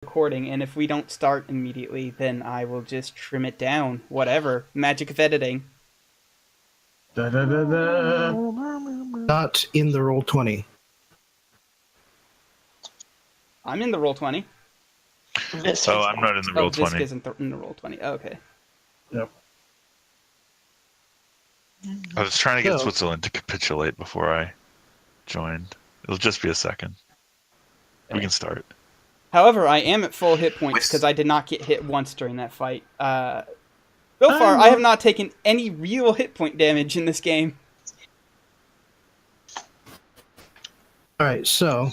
recording, and if we don't start immediately, then I will just trim it down. Whatever. Magic of editing. Da, da, da, da. Not in the Roll20. I'm in the Roll20. Oh, I'm not in the Oh, Visk Roll20. isn't in the Roll20. Oh, okay. Yep. I was trying to get So- Switzerland to capitulate before I joined. It'll just be a second. We can start. However, I am at full hit points because I did not get hit once during that fight. So far, I have not taken any real hit point damage in this game. Alright, so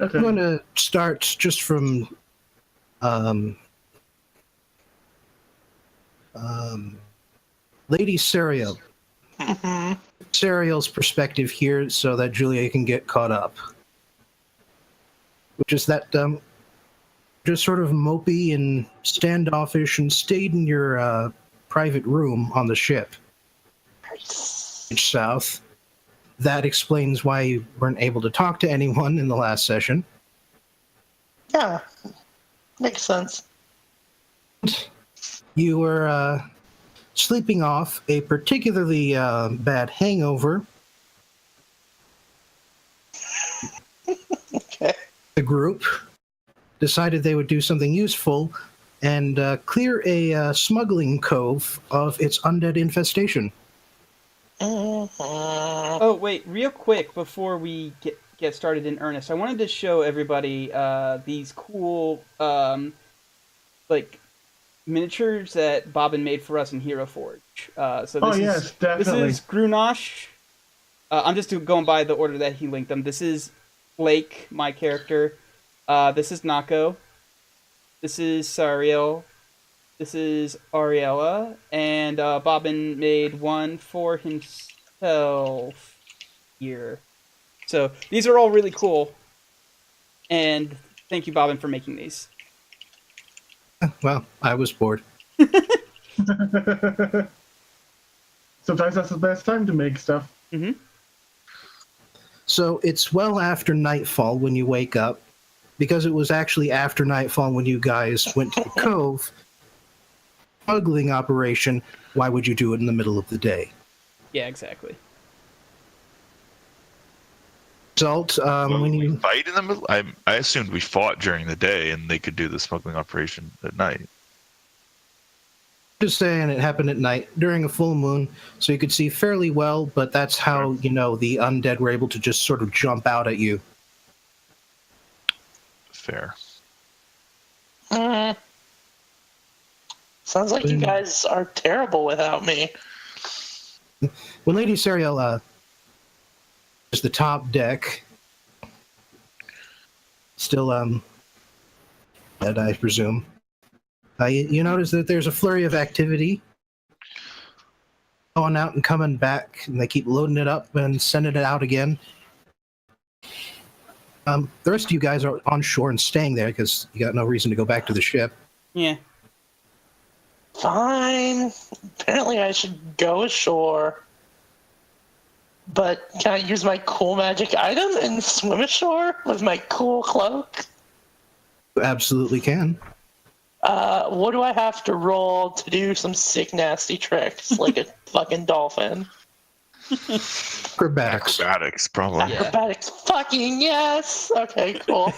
Okay. I'm going to start just from Lady Serial. Serial's perspective here so that Julia can get caught up. Which is that just sort of mopey and standoffish and stayed in your private room on the ship. South. That explains why you weren't able to talk to anyone in the last session. Yeah, makes sense. You were sleeping off a particularly bad hangover. Okay. The group decided they would do something useful and clear a smuggling cove of its undead infestation. Oh, wait, real quick before we get started in earnest, I wanted to show everybody these cool like miniatures that Bobbin made for us in Hero Forge. Yes, definitely. This is Grunosh. I'm just going by the order that he linked them. This is Blake, my character. This is Nako. This is Sariel. This is Ariella. And Bobbin made one for himself here. So these are all really cool. And thank you, Bobbin, for making these. Well, I was bored. Sometimes that's the best time to make stuff. Mm-hmm. So it's well after nightfall when you wake up, because it was actually after nightfall when you guys went to the cove. Smuggling operation, why would you do it in the middle of the day? Yeah, exactly. Result, When when we you fight in the middle, I assumed we fought during the day and they could do the smuggling operation at night. just saying it happened at night during a full moon, so you could see fairly well, but that's how, the undead were able to just sort of jump out at you. Fair. Sounds like you guys are terrible without me. When Lady Serial is the top deck, still dead, I presume. You notice that there's a flurry of activity going out and coming back, and they keep loading it up and sending it out again. The rest of you guys are on shore and staying there because you got no reason to go back to the ship. Yeah. Fine. Apparently I should go ashore. But can I use my cool magic item and swim ashore with my cool cloak? You absolutely can. What do I have to roll to do some sick, nasty tricks like a fucking dolphin? Acrobatics. Acrobatics, probably. Yeah. Acrobatics, fucking yes! Okay, cool.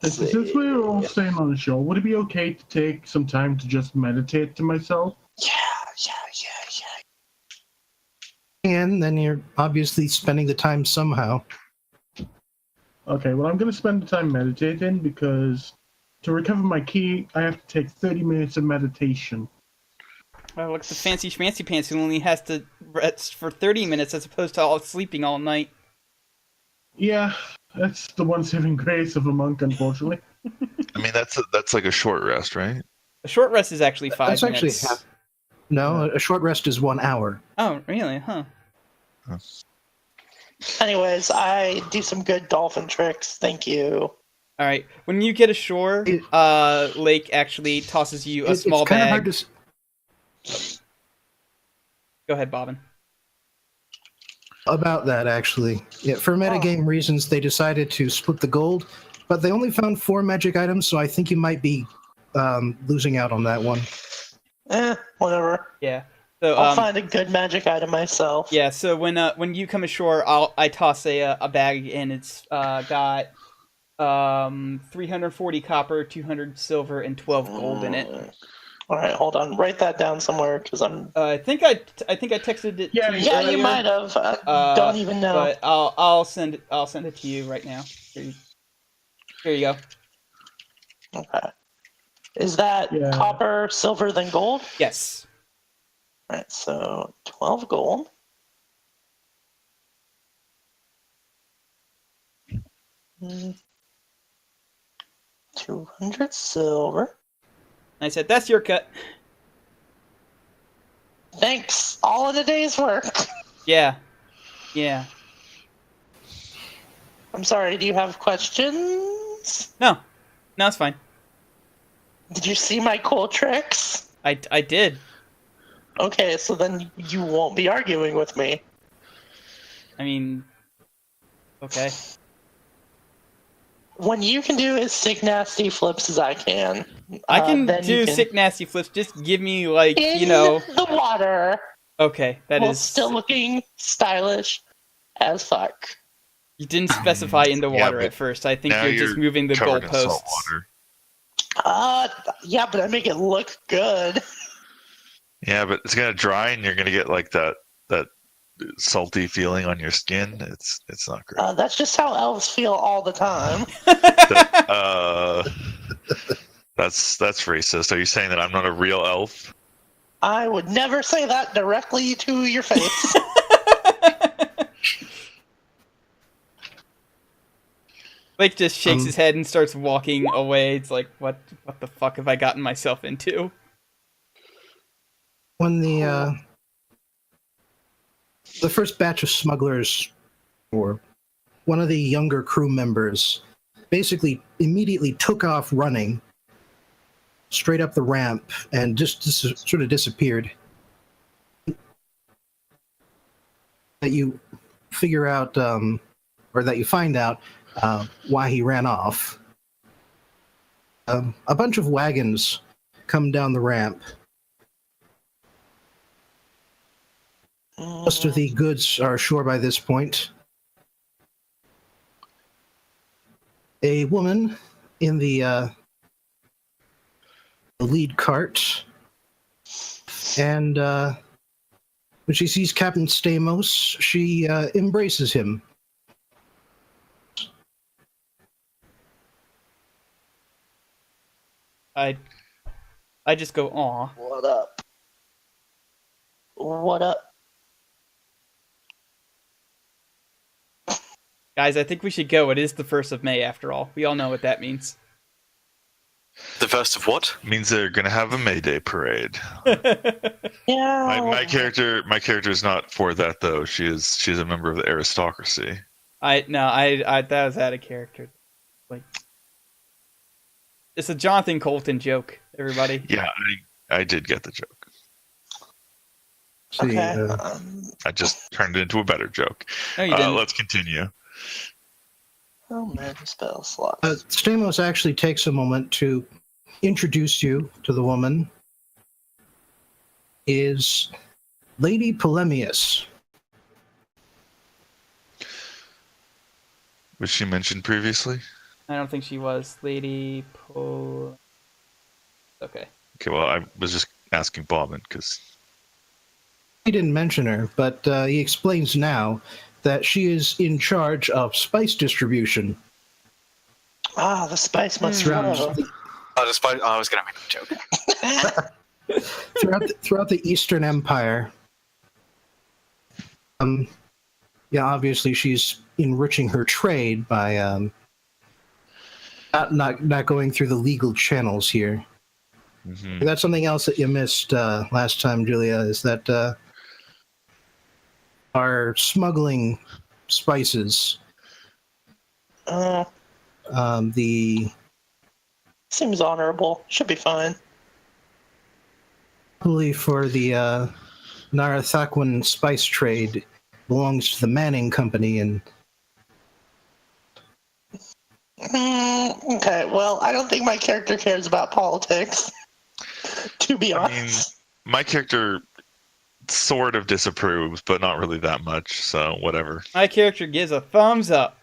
Since we were all staying on the show, would it be okay to take some time to just meditate to myself? Yeah. And then you're obviously spending the time somehow. Okay, well, I'm going to spend the time meditating because to recover my key, I have to take 30 minutes of meditation. Well, look, the fancy schmancy pants who only has to rest for 30 minutes as opposed to all sleeping all night. Yeah, that's the one saving grace of a monk, unfortunately. I mean, that's like a short rest, right? A short rest is actually 5 That's actually minutes. half. No, a short rest is 1 hour. Oh, really? Huh. Anyways, I do some good dolphin tricks. Thank you. All right. When you get ashore, Lake actually tosses you a small it's kind bag. of hard to. Go ahead, Bobbin. About that, actually. Yeah, for metagame reasons, they decided to split the gold, but they only found 4 magic items, so I think you might be losing out on that one. Whatever. Yeah. So I'll find a good magic item myself. yeah. So when you come ashore, I toss a bag and it's got 340 copper, 200 silver, and 12 gold in it. All right, hold on. Write that down somewhere because I'm. I think I texted it. Yeah, to you Yeah, earlier, you might have. Don't even know. But I'll send it to you right now. Here you go. Okay. Is that copper, silver, then gold? Yes. All right, so 12 gold. Mm, 200 silver. And I said, that's your cut. Thanks. All in a day's work. Yeah. Yeah. I'm sorry, do you have questions? No, it's fine. Did you see my cool tricks? I did. Okay, so then you won't be arguing with me. I mean, okay. When you can do as sick nasty flips as I can. I can then do you can... sick nasty flips. Just give me like, in you know. the water. Okay, that while is still looking stylish as fuck. You didn't specify in the water at first. I think you're just moving the covered in salt goalposts. water. Yeah, but I make it look good. Yeah, but it's gonna dry, and you're gonna get like that salty feeling on your skin. It's not great. That's just how elves feel all the time. That's racist. Are you saying that I'm not a real elf? I would never say that directly to your face. Blake just shakes his head and starts walking away. It's like, what the fuck have I gotten myself into? When the first batch of smugglers, or one of the younger crew members, basically immediately took off running straight up the ramp and just sort of disappeared. That you figure out, or that you find out why he ran off. A bunch of wagons come down the ramp. Most of the goods are ashore by this point. A woman in the lead cart, and when she sees Captain Stamos, she embraces him. I just go, aw. What up? What up? Guys, I think we should go. It is the 1st of May, after all. We all know what that means. The first of what? Means they're gonna have a May Day parade. Yeah. My character is not for that though. She's a member of the aristocracy. I that was out of character. Like, it's a Jonathan Colton joke, everybody. Yeah, I did get the joke. See, Okay. I just turned it into a better joke. No, you didn't. Let's continue. Oh man, spell slots. Stamos actually takes a moment to introduce you to the woman. Is Lady Polemius. Was she mentioned previously? I don't think she was. Lady Pol... Okay. Okay, well, I was just asking Bobbin because He didn't mention her, but he explains now that she is in charge of spice distribution. The spice must Throughout, flow. I was going to make a joke. throughout the Eastern Empire. Yeah, obviously she's enriching her trade by not going through the legal channels here. Mm-hmm. That's something else that you missed last time, Julia, is that our smuggling spices, the Seems honorable. Should be fine. probably for the Narathaquan spice trade, belongs to the Manning Company, and Okay, well, I don't think my character cares about politics, to be I mean, honest. my character sort of disapproves, but not really that much, so whatever. My character gives a thumbs up.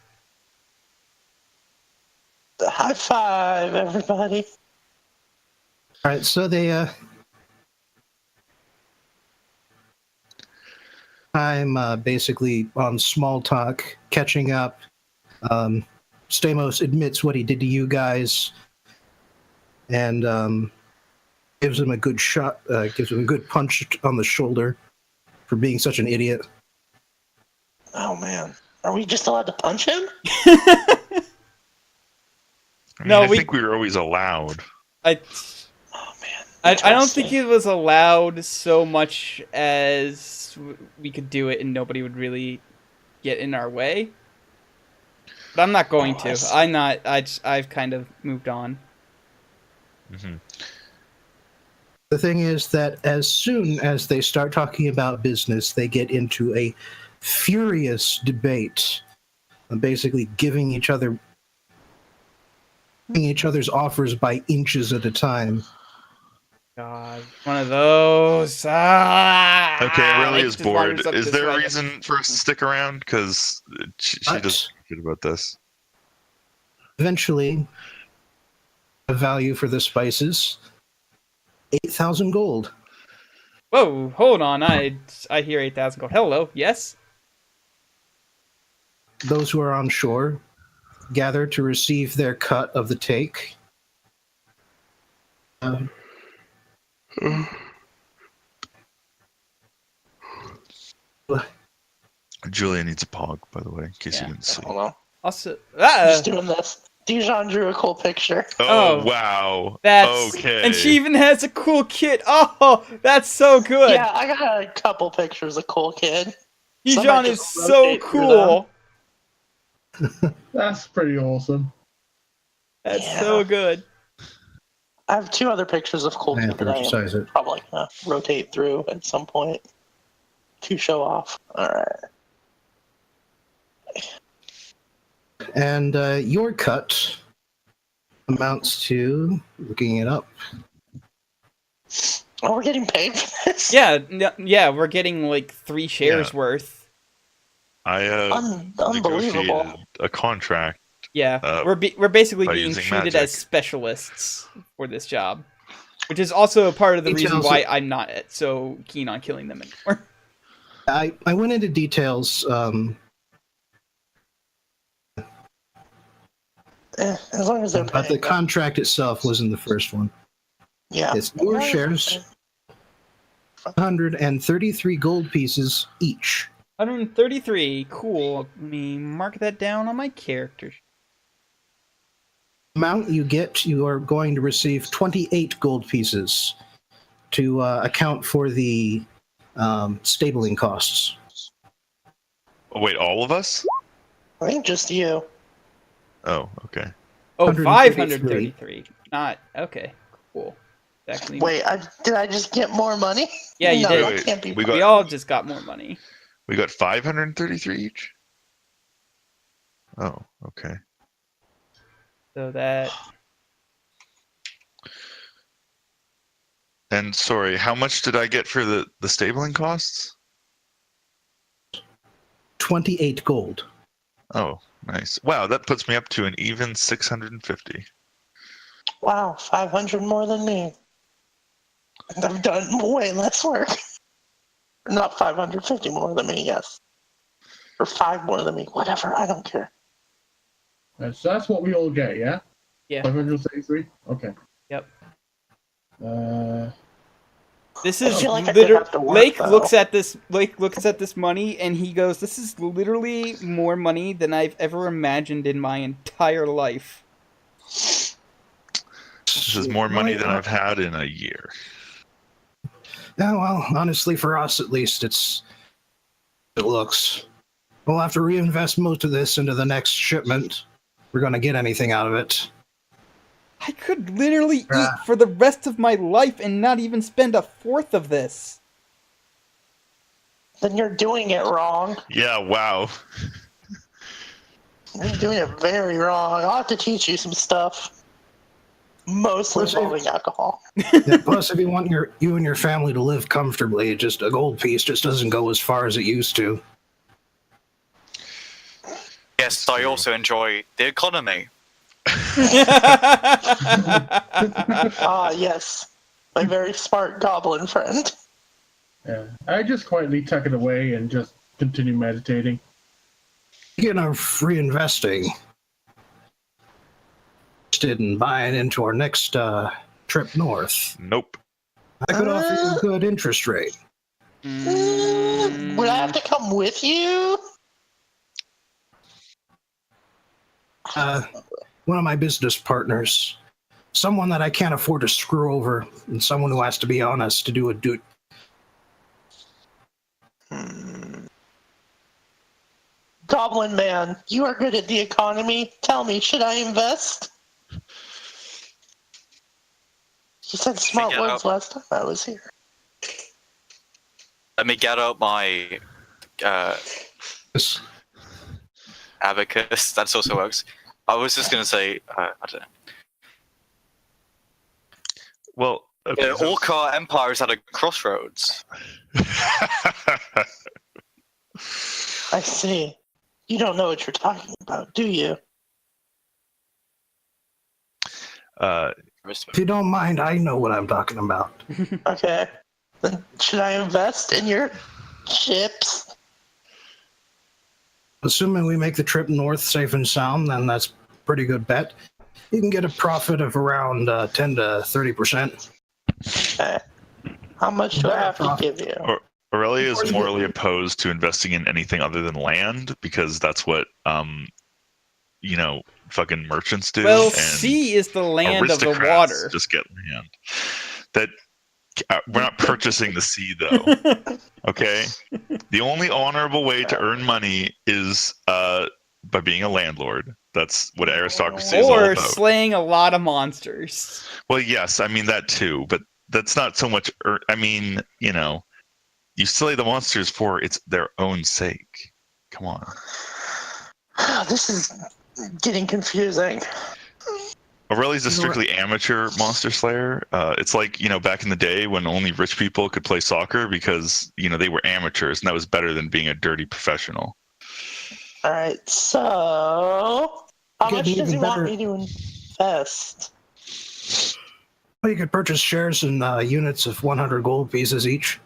High five, everybody. all right. So they I'm basically on small talk, catching up. Stamos admits what he did to you guys, and gives him a good shot, gives him a good punch on the shoulder for being such an idiot. Oh, man. Are we just allowed to punch him? I think we were always allowed. I Oh, man. I don't think Interesting. it was allowed so much as we could do it and nobody would really get in our way. But I'm not going Oh, I to. see. I'm not. I've kind of moved on. Hmm. The thing is that as soon as they start talking about business, they get into a furious debate, basically giving each other's offers by inches at a time. God, one of those. Ah, Okay, it really like, is just wanders bored. up Is this there a way. reason for us to stick around? Because she But doesn't care about this. eventually, the value for the spices, 8,000 gold. Whoa, hold on. I hear 8,000 gold. Hello, yes. Those who are on shore gather to receive their cut of the take. Julia needs a pog, by the way, in case Yeah. you didn't see. Hold on. Also, Just doing this. Dijon drew a cool picture. Oh, Wow. that's Okay. and she even has a cool kit. Oh, that's so good. Yeah, I got a couple pictures of cool kid. So I Dijon might is just so rotate through them. cool. That's pretty awesome. That's Yeah. so good. I have 2 other pictures of cool I kid have to that I am emphasize it. probably gonna rotate through at some point to show off. All right. And your cut amounts to, looking it up, Oh, we're getting paid for this? Yeah, we're getting like 3 shares Yeah. worth. I Unbelievable. negotiated a contract. Yeah, we're basically by being using treated magic. as specialists for this job, which is also a part of the reason Details why of- I'm not so keen on killing them anymore. I went into details. As long as they're But paying. the contract itself was in the first one. Yeah. It's your shares, 133 gold pieces each. 133, cool. Let me mark that down on my character. Amount you get, you are going to receive 28 gold pieces to account for the stabling costs. Oh, wait, all of us? I think just you. Oh, okay. Oh, 133. 533. Not okay. Cool. Exactly. Wait, did I just get more money? Yeah, you no, did. that Wait, can't be. we We all just got more money. We got 533 each? Oh, okay. So that And sorry, how much did I get for the stabling costs? 28 gold. Oh, nice. Wow, that puts me up to an even 650. Wow, 500 more than me. And I've done way less work. Not 550 more than me, yes. Or 5 more than me, whatever, I don't care. So that's what we all get, yeah? Yeah. 533? Okay. Yep. This I is feel like I could literally have to work, Lake though. looks at this money and he goes, "This is literally more money than I've ever imagined in my entire life." This is more money than I've had in a year. Yeah, well, honestly, for us at least, it looks. We'll have to reinvest most of this into the next shipment. If we're going to get anything out of it. I could literally eat for the rest of my life and not even spend a fourth of this. Then you're doing it wrong. Yeah, wow. You're doing it very wrong. I'll have to teach you some stuff. Mostly Plus, involving alcohol. Yeah, plus, if you want you and your family to live comfortably, just a gold piece just doesn't go as far as it used to. Yes, I also enjoy the economy. Ah, yes. My very smart goblin friend. Yeah. I just quietly tuck it away and just continue meditating. Speaking of reinvesting, interested in buying into our next trip north. Nope. I could offer you a good interest rate. Would I have to come with you? One of my business partners, someone that I can't afford to screw over, and someone who has to be honest to do a do. Goblin man, you are good at the economy. Tell me, should I invest? You said smart Figure words last time I was here. Let me get out my This. abacus. That also works. I was just going to say, I don't know. Well, okay, The Orca Empire is at a crossroads. I see. You don't know what you're talking about, do you? If you don't mind, I know what I'm talking about. Okay. Then should I invest in your chips? Assuming we make the trip north safe and sound, then that's a pretty good bet. You can get a profit of around 10 to 30%. Okay. How much do I have to give you? Aurelia is morally opposed to investing in anything other than land because that's what fucking merchants do. Well, and sea is the land of the aristocrats water. just get land. That we're not purchasing the sea though. Okay, the only honorable way to earn money is by being a landlord. That's what aristocracy is all Or about. slaying a lot of monsters. Well, yes, I mean that too, but that's not so much. I mean, you slay the monsters for it's their own sake. Come on. This is getting confusing. Aurelia's a strictly amateur monster slayer. It's like, back in the day when only rich people could play soccer because, they were amateurs, and that was better than being a dirty professional. Alright, so... How much Getting does he even want better. me to invest? Well, you could purchase shares in units of 100 gold pieces each.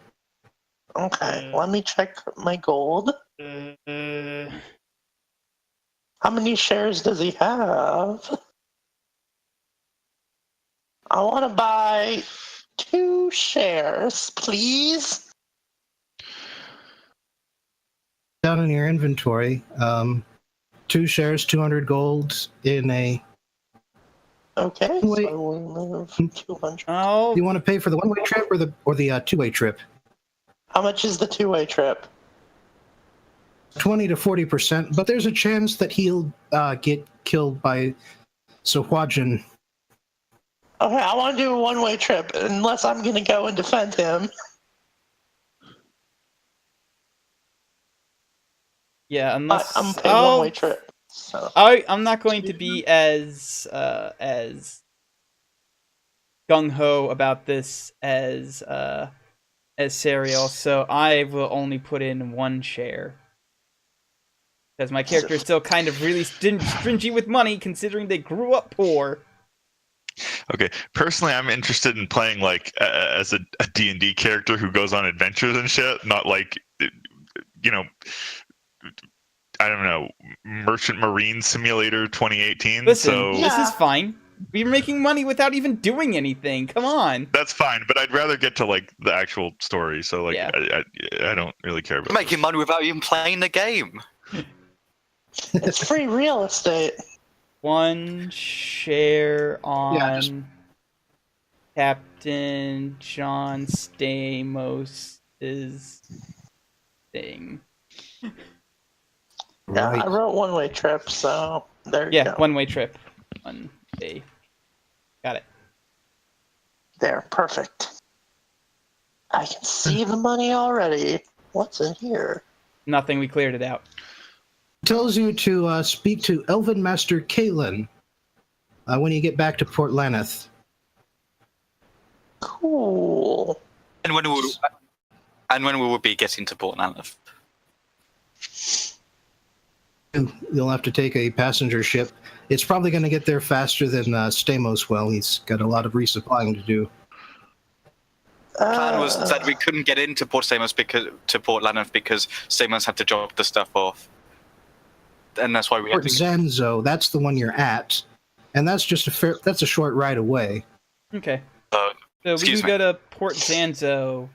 Okay, let me check my gold. Uh, How many shares does he have? I want to buy 2 shares, please. Down in your inventory, 2 shares, 200 gold in a... Okay, Wait. so we'll move 200. oh, Do you want to pay for the one-way trip or the two-way trip? How much is the 2-way trip? 20 to 40%, but there's a chance that he'll get killed by Sahwajin. Okay, I want to do a 1-way trip, unless I'm going to go and defend him. yeah, unless I'm paying 1-way trip. So. I'm not going to be as gung ho about this as Serial, so I will only put in 1 share. Because my character is still kind of really stringy with money, considering they grew up poor. Okay, personally, I'm interested in playing as a D&D character who goes on adventures and shit, not I don't know, Merchant Marine Simulator 2018. Listen, so this is fine. We're making money without even doing anything. Come on. that's fine, but I'd rather get to the actual story. So Yeah. I don't really care about Making money without even playing the game. It's free real estate. 1 share on Yeah, Captain John Stamos' thing. Yeah, Right. I wrote 1-way trip, so there you Yeah, go. 1-way trip. 1 day. Got it. There, perfect. I can see the money already. What's in here? Nothing. We cleared it out. It tells you to speak to Elven Master Kalen when you get back to Port Laneth. Cool. And when we will be getting to Port Laneth? You'll have to take a passenger ship. It's probably going to get there faster than Stamos will. He's got a lot of resupplying to do. The plan was that we couldn't get into Port Laneth because Stamos had to drop the stuff off. And that's why we Port had to... Zanzo, that's the one you're at. And that's just that's a short ride away. Okay. So we can go to Port Zanzo.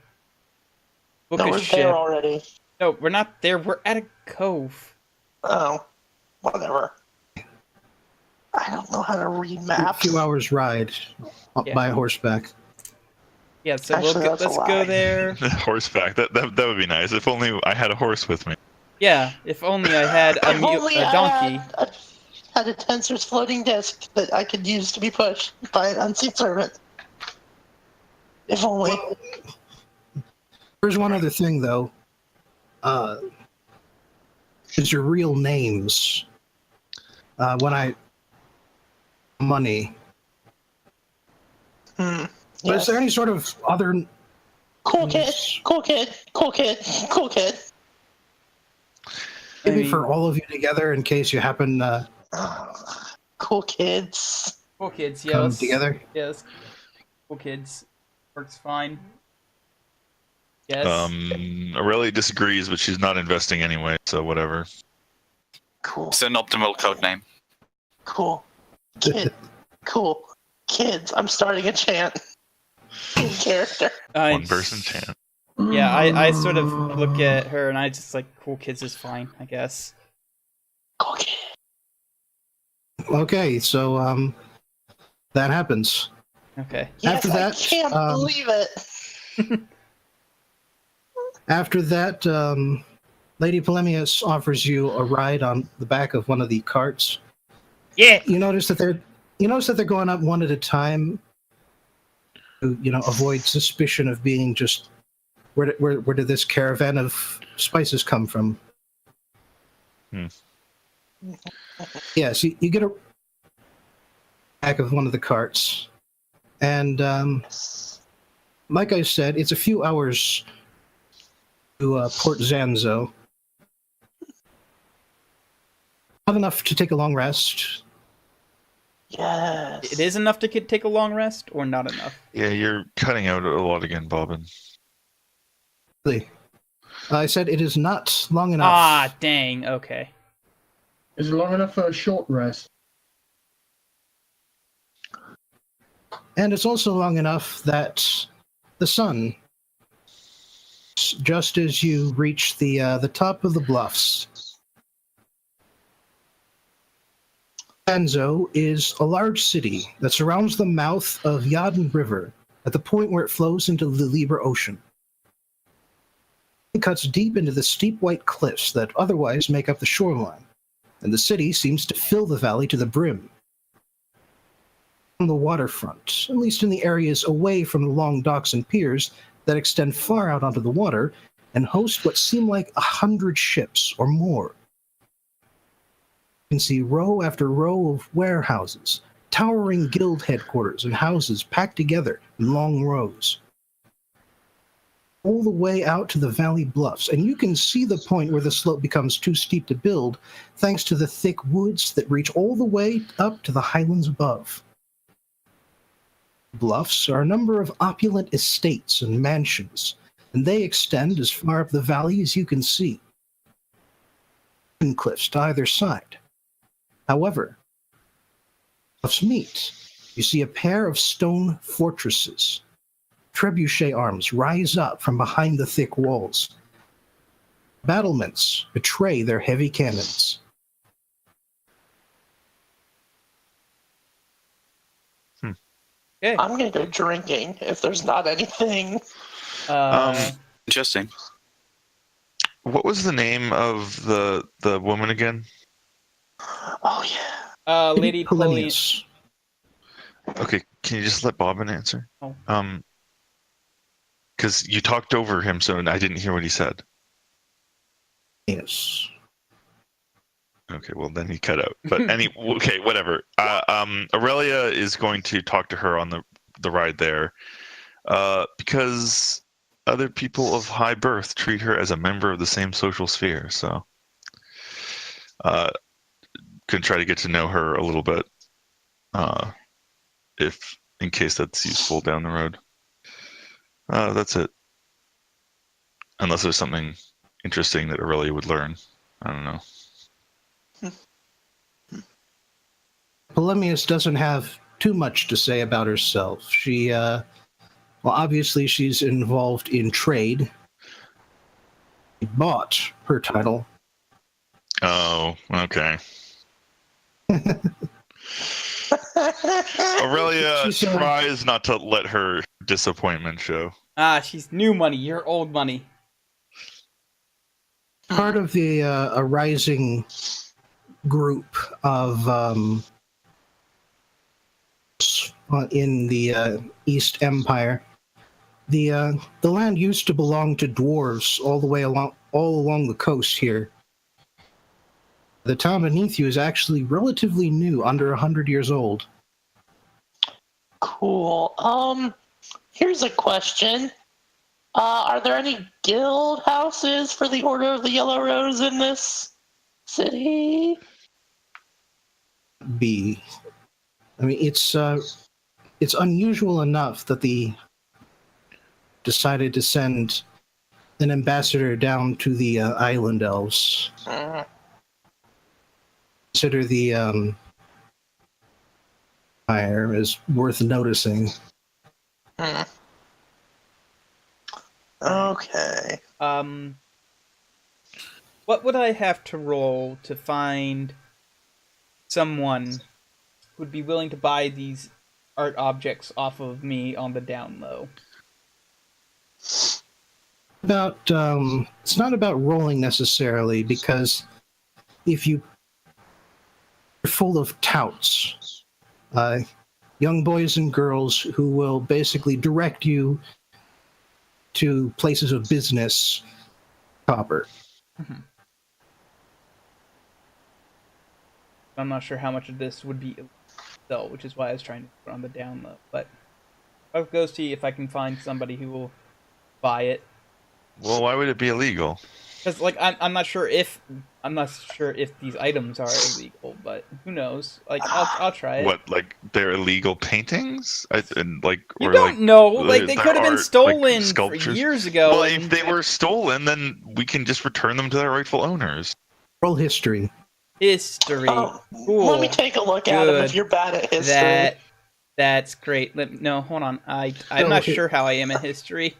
Book a we're ship. there already. No, we're not there. We're at a cove. Oh, whatever. I don't know how to read A maps. few hours ride by horseback. Yeah, so Actually, that's a let's lie. go there. Horseback. That would be nice. If only I had a horse with me. Yeah, if only I had a donkey. I had a Tensor's floating disc that I could use to be pushed by an unseen servant. If only. There's one other thing, though. Is your real names. Money. But Yes. is there any sort of other... Cool kid, cool kid, cool kid, cool kid. Maybe I mean- for all of you together, in case you happen Cool kids. Cool kids, yeah. come together? Yes. Cool kids. Works fine. Yes. Aurelia disagrees, but she's not investing anyway, so whatever. Cool, It's an optimal code name. cool. Kid, cool. Kids, I'm starting a chant. In character. One person chant. Yeah, I sort of look at her and I just like, cool kids is fine, I guess. Cool kid. Okay, so that happens. Okay. Yes, After that, I can't believe it. After that, Lady Polemius offers you a ride on the back of one of the carts. Yeah! You notice that they're going up one at a time to, avoid suspicion of being just where did this caravan of spices come from? Yes, you get a back of one of the carts, and like I said, it's a few hours to Port Zanzo. Not enough to take a long rest. Yes. It is enough to take a long rest, or not enough? Yeah, you're cutting out a lot again, Bobbin. I said it is not long enough. Ah, dang, okay. Is it long enough for a short rest? And it's also long enough that the sun, just as you reach the top of the bluffs, Zanzo is a large city that surrounds the mouth of Yadin River at the point where it flows into the Libra Ocean. It cuts deep into the steep white cliffs that otherwise make up the shoreline, and the city seems to fill the valley to the brim. On the waterfront, at least in the areas away from the long docks and piers that extend far out onto the water and host what seem like 100 ships or more. You can see row after row of warehouses, towering guild headquarters and houses packed together in long rows, all the way out to the valley bluffs, and you can see the point where the slope becomes too steep to build thanks to the thick woods that reach all the way up to the highlands above. Bluffs are a number of opulent estates and mansions, and they extend as far up the valley as you can see. And cliffs to either side. However, bluffs meet. You see a pair of stone fortresses. Trebuchet arms rise up from behind the thick walls. Battlements betray their heavy cannons. Okay. I'm gonna go drinking if there's not anything. Interesting. What was the name of the woman again? Oh yeah. Lady Polemius. Polemius. Okay, can you just let Bobbin answer? Oh. Because you talked over him, so I didn't hear what he said. Yes. Okay, well then he cut out. But okay, whatever. Aurelia is going to talk to her on the ride there, because other people of high birth treat her as a member of the same social sphere. So, can try to get to know her a little bit, if in case that's useful down the road. That's it. Unless there's something interesting that Aurelia would learn. I don't know. Polemius doesn't have too much to say about herself. She, well, obviously she's involved in trade. She bought her title. Oh, okay. Aurelia She's, tries not to let her disappointment show. Ah, she's new money. You're old money. Part of the a rising group of in the East Empire. The land used to belong to dwarves all along the coast here. The town beneath you is actually relatively new, under 100 years old. Cool. Here's a question. Are there any guild houses for the Order of the Yellow Rose in this city? I mean, it's unusual enough that the decided to send an ambassador down to the island elves. Consider the hire is worth noticing. Okay. What would I have to roll to find someone who'd be willing to buy these art objects off of me on the down low? It's not about rolling necessarily, because if you're full of touts, young boys and girls who will basically direct you to places of business, copper. Mm-hmm. I'm not sure how much of this would be sell, which is why I was trying to put on the down low. But I'll go see if I can find somebody who will buy it. Well, why would it be illegal? Because I'm not sure if these items are illegal, but who knows? Like I'll try it. What, like they're illegal paintings? You don't know. Like they could have been stolen for years ago. Well, if they were stolen, then we can just return them to their rightful owners. Roll history. History. Cool. Let me take a look at them if you're bad at history. That's great. No, hold on. I'm not sure how I am at history.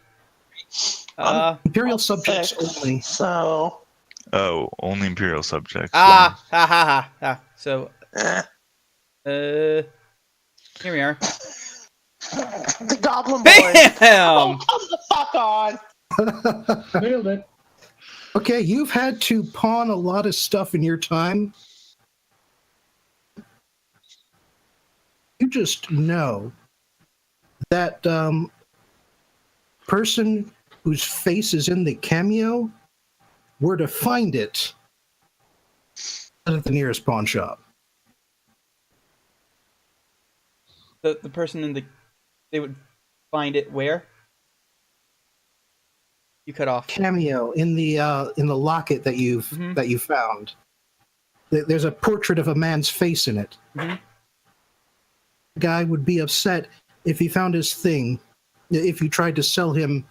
Imperial subjects only. So. Oh, only Imperial subjects. Ha. So, here we are. The Goblin Boys. Bam! Oh, come the fuck on! Nailed it. Okay, you've had to pawn a lot of stuff in your time. You just know that person whose face is in the cameo were to find it at the nearest pawn shop. The person they would find it where? You cut off. Cameo in the locket that you found. There's a portrait of a man's face in it. Mm-hmm. The guy would be upset if he found his thing. If you tried to sell him.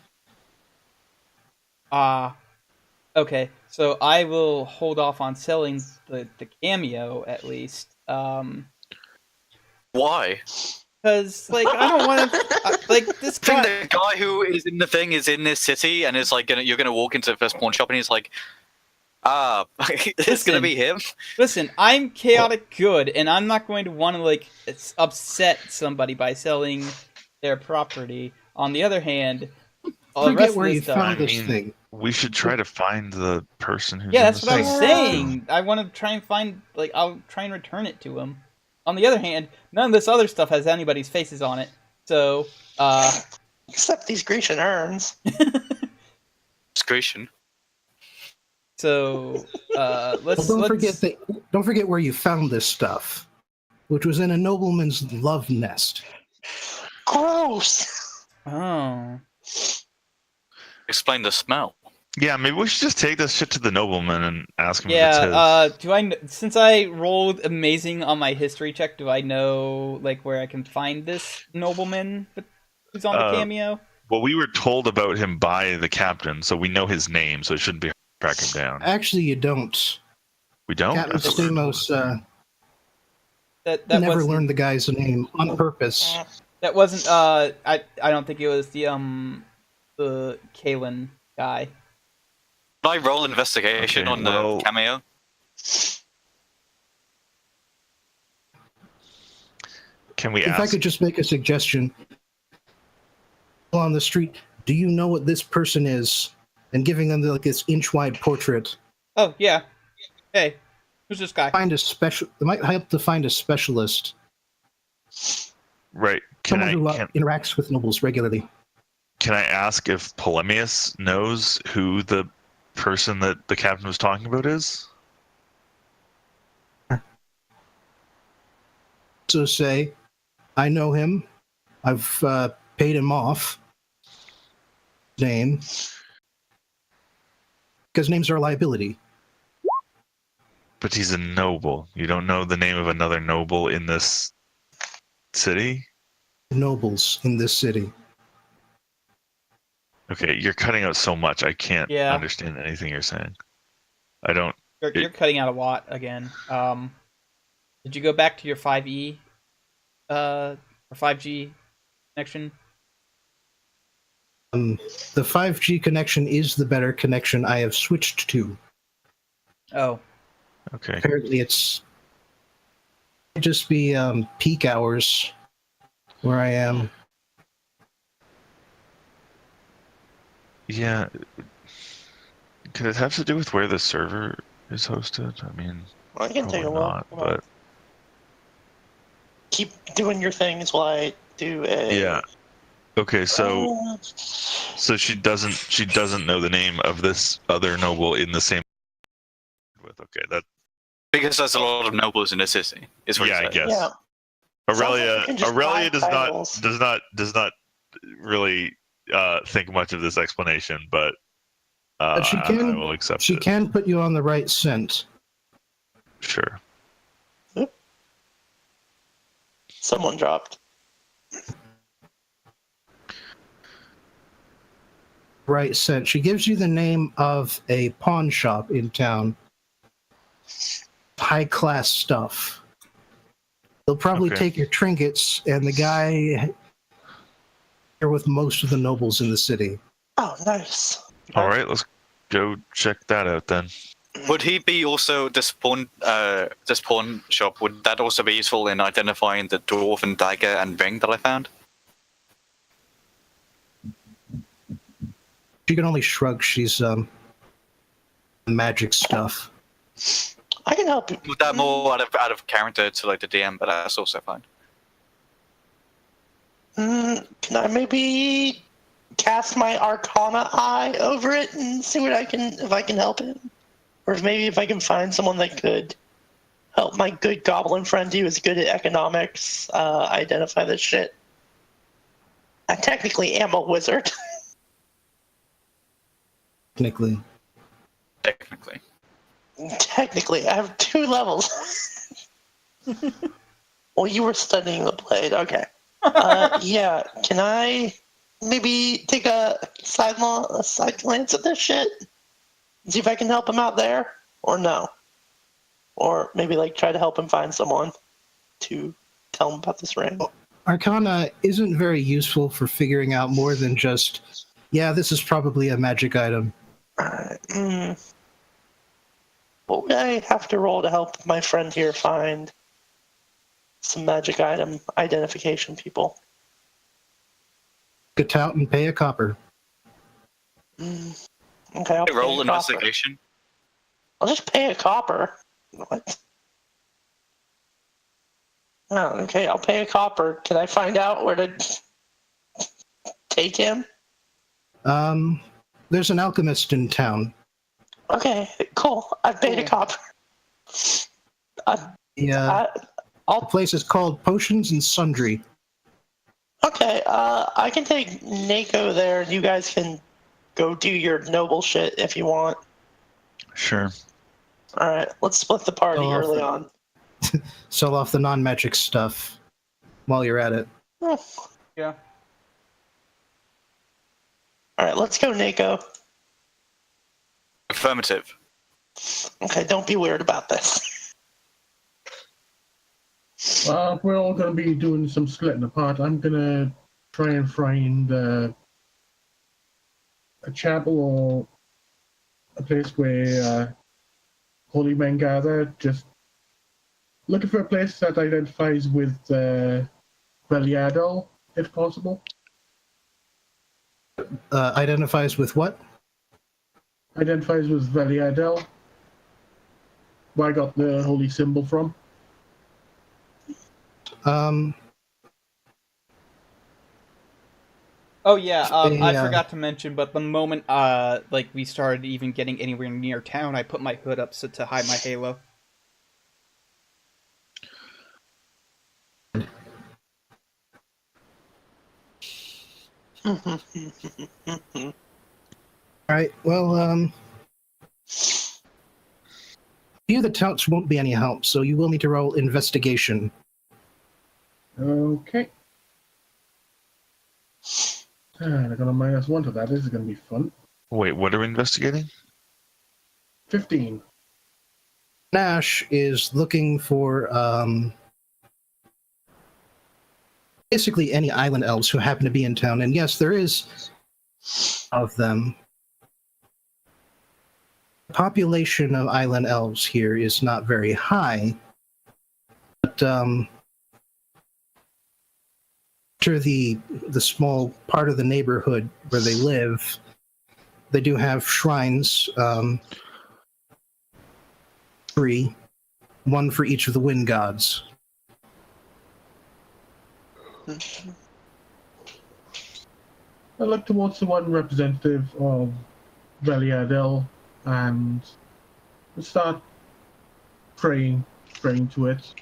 Okay. So I will hold off on selling the cameo at least. Why? Because like I don't want to like this I guy. think the guy who is in the thing is in this city and is like you're gonna walk into the first pawn shop and he's like, it's gonna be him. Listen, I'm chaotic good, and I'm not going to want to like upset somebody by selling their property. On the other hand, all the rest of this stuff. Thing. We should try to find the person who's. Yeah, in that's the what I was thing. saying. I want to try and find I'll try and return it to him. On the other hand, none of this other stuff has anybody's faces on it. So, Except these Grecian urns. It's Grecian. So Well, let's don't forget where you found this stuff, which was in a nobleman's love nest. Gross. Oh. Explain the smell. Yeah, maybe we should just take this shit to the nobleman and ask him if Yeah, it's his. since I rolled amazing on my history check, do I know like where I can find this nobleman who's on the cameo? Well, we were told about him by the captain, so we know his name, so it shouldn't be hard to track him down. Actually, you don't. We don't? Captain Stamos That never wasn't, learned the guy's name on purpose. that wasn't I don't think it was the Kalen guy. Can I roll investigation Okay, on well- the cameo? Can we If I ask? could just make a suggestion. On the street, do you know what this person is? And giving them like this inch-wide portrait. Oh yeah. Hey, who's this guy? Find a special. It might help to find a specialist. Right. Someone who interacts with nobles regularly. Can I ask if Polemius knows who the person that the captain was talking about is? So say, I know him. I've paid him off. Name. Because names are a liability. But he's a noble. You don't know the name of another noble in this city? Nobles in this city. Okay, you're cutting out so much. I can't Yeah. understand anything you're saying. I don't. You're cutting out a lot again. Did you go back to your 5E or 5G connection? The 5G connection is the better connection I have switched to. Oh. Okay. Apparently it's just be peak hours where I am. Yeah. Could it have to do with where the server is hosted? I mean, I can take a probably look. not, Hold on. but Keep doing your things while I do a. yeah. Okay, so Uh, so she doesn't know the name of this other noble in the same with. Okay, that Because there's a lot of nobles in the city. Is what yeah, I you're saying. guess. yeah. Aurelia Sounds like you can just Aurelia buy titles. does not really think much of this explanation, but But she I can- will accept She it. can put you on the right scent. Sure. Someone dropped. Right scent. She gives you the name of a pawn shop in town. High class stuff. They'll probably Okay. take your trinkets, and the guy here with most of the nobles in the city. Oh, nice. All right, let's go check that out then. Would he be also this pawn shop? Would that also be useful in identifying the dwarven dagger and ring that I found? She can only shrug. She's magic stuff. I can help you. Would that more out of character to like the DM, but that's also fine. Can I maybe cast my Arcana eye over it and see what if I can help him, or if I can find someone that could help my good goblin friend who is good at economics identify this shit. I technically am a wizard. Technically. Technically, I have 2 levels. Well, you were studying the blade. Okay. Yeah. Can I maybe take a side glance at this shit? See if I can help him out there, or no? Or maybe like try to help him find someone to tell him about this ring. Arcana isn't very useful for figuring out more than just, yeah, this is probably a magic item. Alright. What would I have to roll to help my friend here find some magic item identification people? Get out and pay a copper. Okay, I'll pay Roll a copper. investigation. I'll just pay a copper. What? Oh, okay, I'll pay a copper. Can I find out where to take him? There's an alchemist in town. Okay, cool. I've paid a Cool. copper. I, Yeah, the I'll place is called Potions and Sundry. okay. I can take Nako there. You guys can go do your noble shit if you want. Sure. All right, let's split the party Oh, early on. Sell off the non-magic stuff while you're at it. Oh, Yeah. all right, let's go, Nako. Affirmative. Okay, don't be weird about this. Well, if we're all going to be doing some splitting apart, I'm going to try and find a chapel or a place where holy men gather. Just looking for a place that identifies with Beliadol, if possible. Identifies with what? Identifies with Veliadel, where I got the holy symbol from. Oh yeah, I Yeah. forgot to mention, but the moment like we started even getting anywhere near town, I put my hood up so to hide my halo. All right. Well, you the touts won't be any help, so you will need to roll investigation. Okay. I got a -1 to that. This is going to be fun. Wait, what are we investigating? 15. Nash is looking for basically any island elves who happen to be in town, and yes, there is of them. The population of island elves here is not very high, but after the small part of the neighborhood where they live, they do have shrines. 3, 1 for each of the wind gods. I look towards the one representative of Veliadel and start praying to it.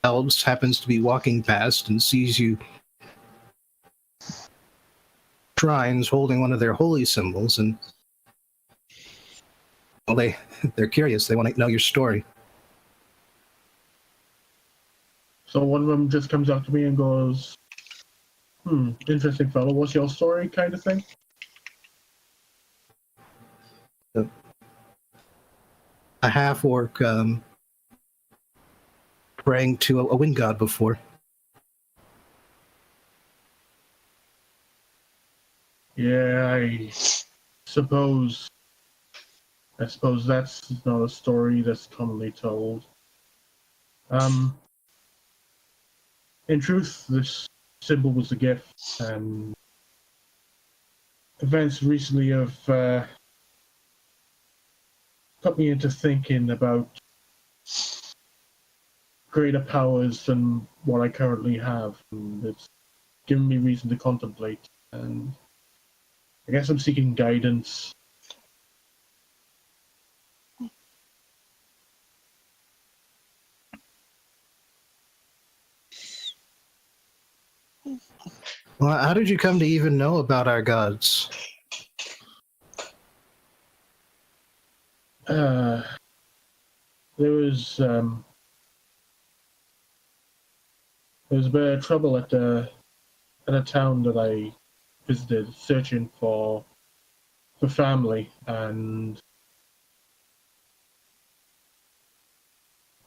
Elves happens to be walking past and sees you shrines holding one of their holy symbols, and well, they're curious. They want to know your story. So one of them just comes up to me and goes, interesting fellow, what's your story, kind of thing? A half-orc praying to a wind god before. Yeah, I suppose that's not a story that's commonly told. In truth, this symbol was a gift, and events recently have put me into thinking about greater powers than what I currently have, and it's given me reason to contemplate, and I guess I'm seeking guidance. Well, how did you come to even know about our gods? There was a bit of trouble at a town that I visited, searching for family, and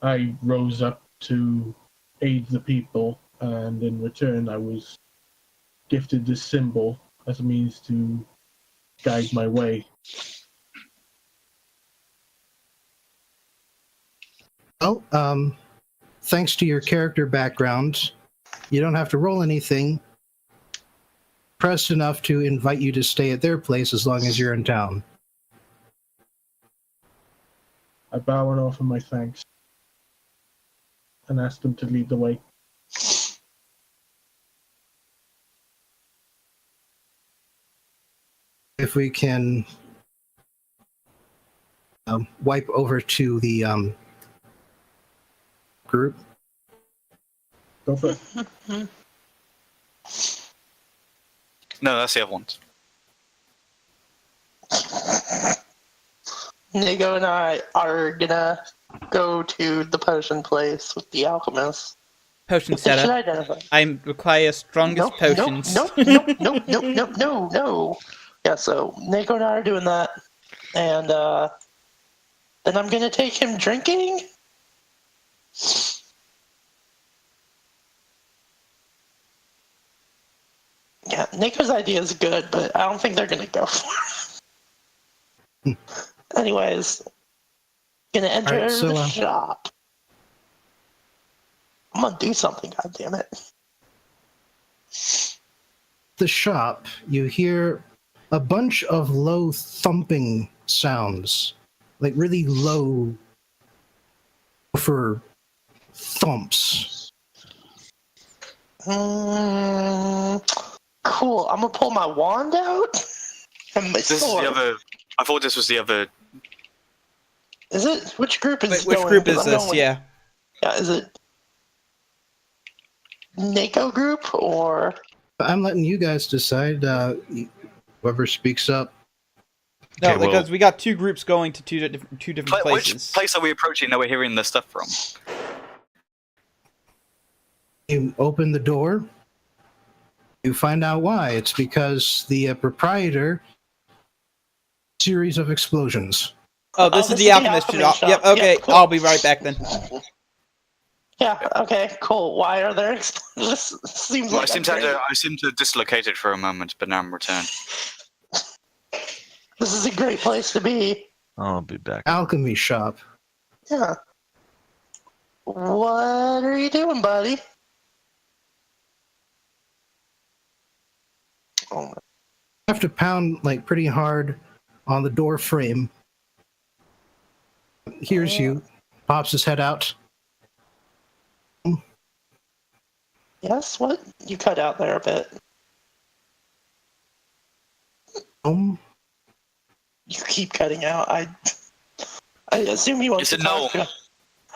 I rose up to aid the people, and in return I was gifted this symbol as a means to guide my way. Well, thanks to your character background, you don't have to roll anything. Pressed enough to invite you to stay at their place as long as you're in town. I bow and offer my thanks. and ask them to lead the way. If we can wipe over to the group. Go for it. No, that's the other ones. Nigo and I are gonna go to the potion place with the alchemist. Potion They should setup. identify. I require strongest potions. No. Yeah, so Nico and I are doing that, and then I'm gonna take him drinking. Yeah, Nico's idea is good, but I don't think they're gonna go for it. Anyways, gonna enter Alright, so, the shop. I'm gonna do something, goddammit. The shop, you hear a bunch of low thumping sounds, like really low for thumps. Cool. I'm gonna pull my wand out and my This is sword. the other. I thought this was the other. Is it? Which group is Wait, which going? group 'Cause is I'm this? going- Yeah. Yeah, is it Nico group or? I'm letting you guys decide. Whoever speaks up. No, Okay, well- because we got two groups going to two different Which places. place are we approaching that we're hearing this stuff from? You open the door. You find out why. It's because the proprietor. Series of explosions. Oh, this is the alchemist shop. Yep. Okay, cool. I'll be right back then. Yeah. Okay. Cool. Why are there explosions? Seems like I seem to have dislocated for a moment, but now I'm returned. this is a great place to be. I'll be back. Alchemy shop. Yeah. What are you doing, buddy? Oh my. You have to pound like pretty hard on the door frame. Here's you. Pops his head out. Yes. What? You cut out there a bit. You keep cutting out. I assume he wants It's to a talk gnome. to.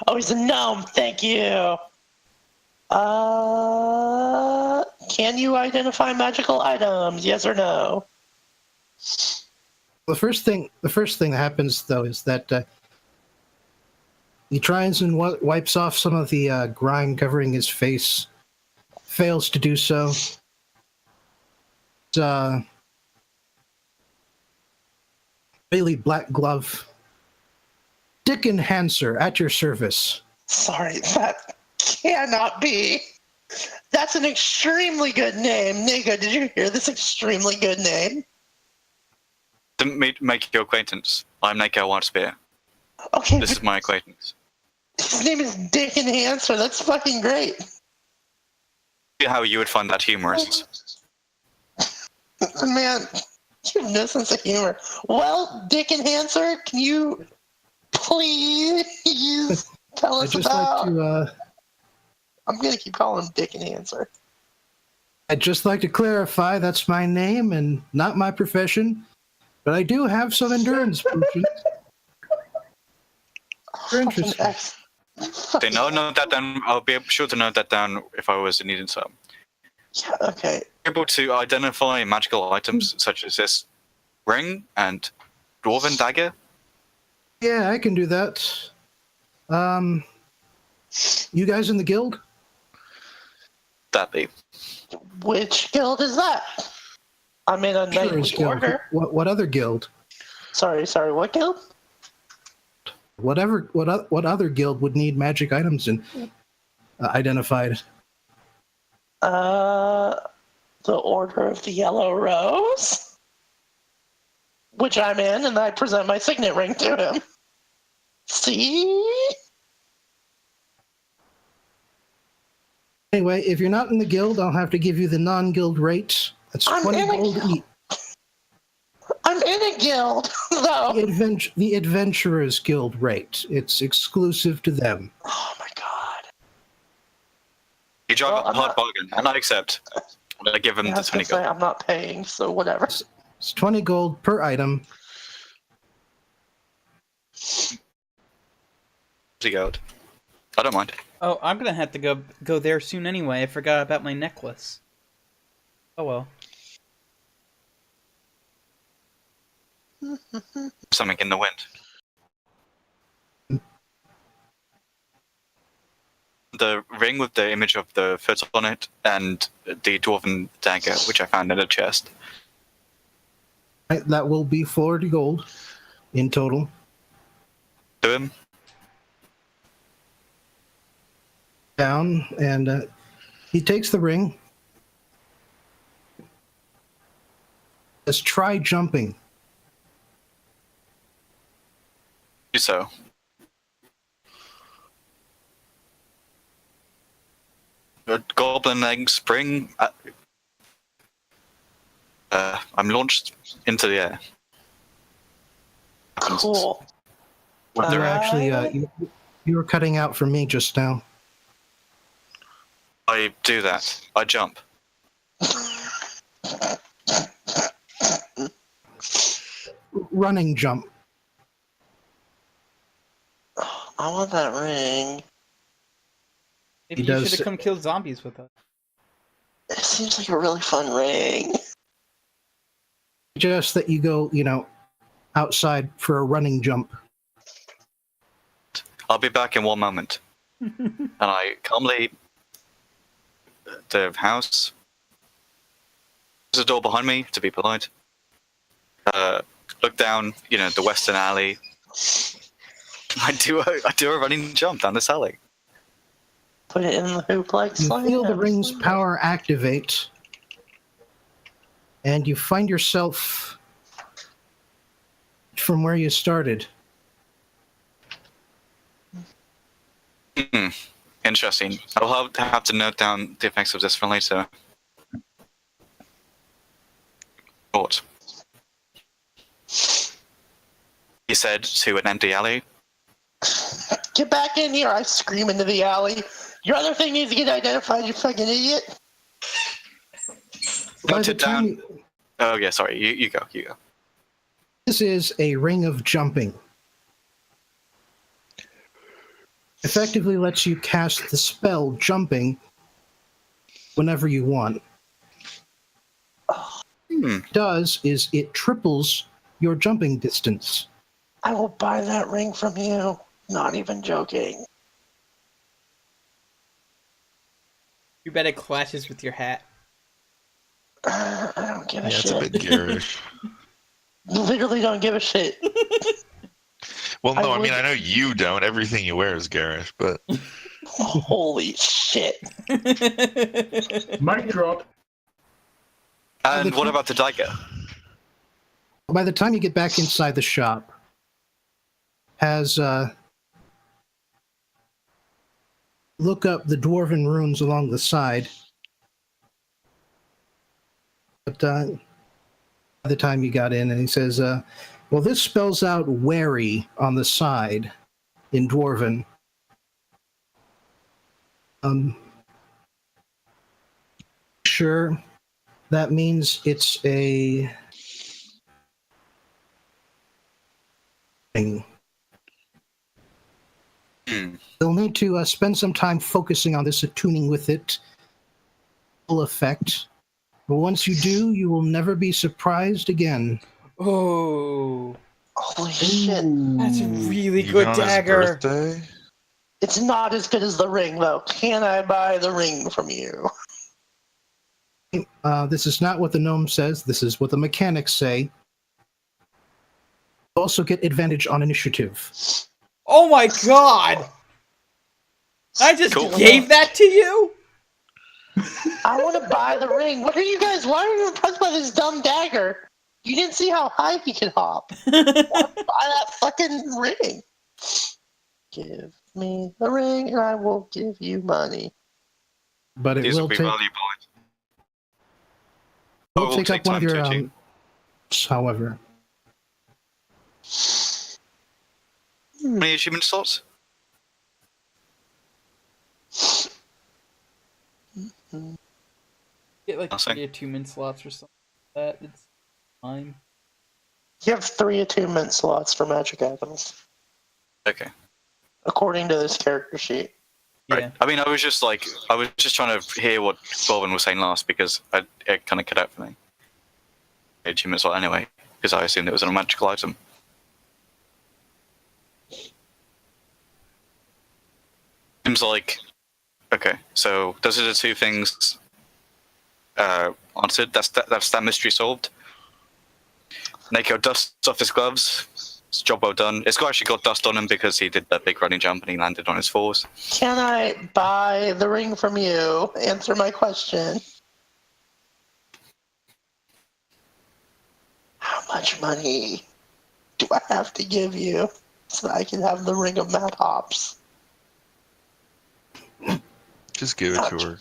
Oh, he's a gnome. Thank you. Can you identify magical items? Yes or no? The first thing that happens though is that he tries and wipes off some of the grime covering his face. Fails to do so. Bailey Black Glove. Dick Enhancer at your service. Sorry, that cannot be. That's an extremely good name. Nico, did you hear this extremely good name? Didn't make your acquaintance. I'm Nico Wildspear. Okay, This is my acquaintance. his name is Dick Enhancer. That's fucking great. How you would find that humorous. Man, you have no sense of humor. Well, Dick Enhancer, can you please tell I'd us just about... like to I'm going to keep calling him Dick Enhancer. I'd just like to clarify that's my name and not my profession, but I do have some endurance potions. They're interesting. Okay, no, note that down. I'll be sure to note that down if I was needing some. Yeah, okay. Able to identify magical items such as this ring and dwarven dagger. Yeah, I can do that. You guys in the guild? That be. Which guild is that? I'm in a Sure, knightly order. What other guild? Sorry, what guild? What other guild would need magic items identified? The Order of the Yellow Rose? Which I'm in, and I present my signet ring to him. See? Anyway, if you're not in the guild, I'll have to give you the non-guild rate. That's I'm 20 in a gold guild. each. I'm in a guild, though. The Adventurers Guild rate. It's exclusive to them. Oh my god. You drive Well, a I'm hard not- bargain, and I accept. I give him I the was 20 gonna say gold. I'm not paying, so whatever. It's 20 gold per item. 20 gold. I don't mind. Oh, I'm gonna have to go there soon anyway. I forgot about my necklace. Oh well. Something in the wind. The ring with the image of the foot on it, and the dwarven dagger, which I found in a chest. Right, that will be 40 gold in total. To him. Down, and he takes the ring. Let's try jumping. Do so. Goblin egg spring. I'm launched into the air. Cool. With the You're ring. actually you were cutting out for me just now. I do that. I jump. Running jump. I want that ring. Maybe He you does- should have come kill zombies with us. It seems like a really fun ring. Just that you go, outside for a running jump. I'll be back in one moment. And I calmly the house. There's a door behind me, to be polite. Look down, the western alley. I do a running jump down this alley. Put it in the hoop like You slime. feel the ring's power activate, and you find yourself from where you started. Interesting. I'll have to note down the effects of this for later. Thought. He said to an empty alley. Get back in here! I scream into the alley. Your other thing needs to get identified, you fucking idiot. By Note the it down. time Oh yeah, sorry. You go. You go. This is a ring of jumping. Effectively lets you cast the spell jumping whenever you want. Does is it triples your jumping distance. I will buy that ring from you. Not even joking. You bet it clashes with your hat. I don't give a Yeah, it's shit. a bit garish. Literally don't give a shit. Well, no, I mean, would- I know you don't. Everything you wear is garish, but Holy shit. Mic drop. And what about the dagger? By the time you get back inside the shop, has look up the dwarven runes along the side. But by the time you got in, and he says, well, this spells out wary on the side in dwarven. Sure, that means it's a thing. You'll need to spend some time focusing on this, attuning with it. Full effect. But once you do, you will never be surprised again. Oh, Holy shit. that's a really even good on dagger. his birthday. It's not as good as the ring, though. Can I buy the ring from you? This is not what the gnome says. This is what the mechanics say. You also get advantage on initiative. Oh my god! I just Cool. gave that to you? I want to buy the ring. What are you guys? Why are you impressed by this dumb dagger? You didn't see how high he can hop. Buy that fucking ring. Give me the ring and I will give you money. But it These will will be take, valuable. will will take take up one of time your to however. How many achievement slots? Get like Nothing. 3 attunement slots or something like that. It's fine. You have 3 attunement slots for magic items, Okay. according to this character sheet. Yeah. Right. I mean, I was just trying to hear what Bobbin was saying last because it kind of cut out for me. Achievement slot anyway, because I assumed it was a magical item. Seems like okay. So those are the 2 things answered. That's that mystery solved. Neko dusts off his gloves. It's a job well done. It's actually got dust on him because he did that big running jump and he landed on his fours. Can I buy the ring from you? Answer my question. How much money do I have to give you so that I can have the ring of Mad Hops? Just give it to her.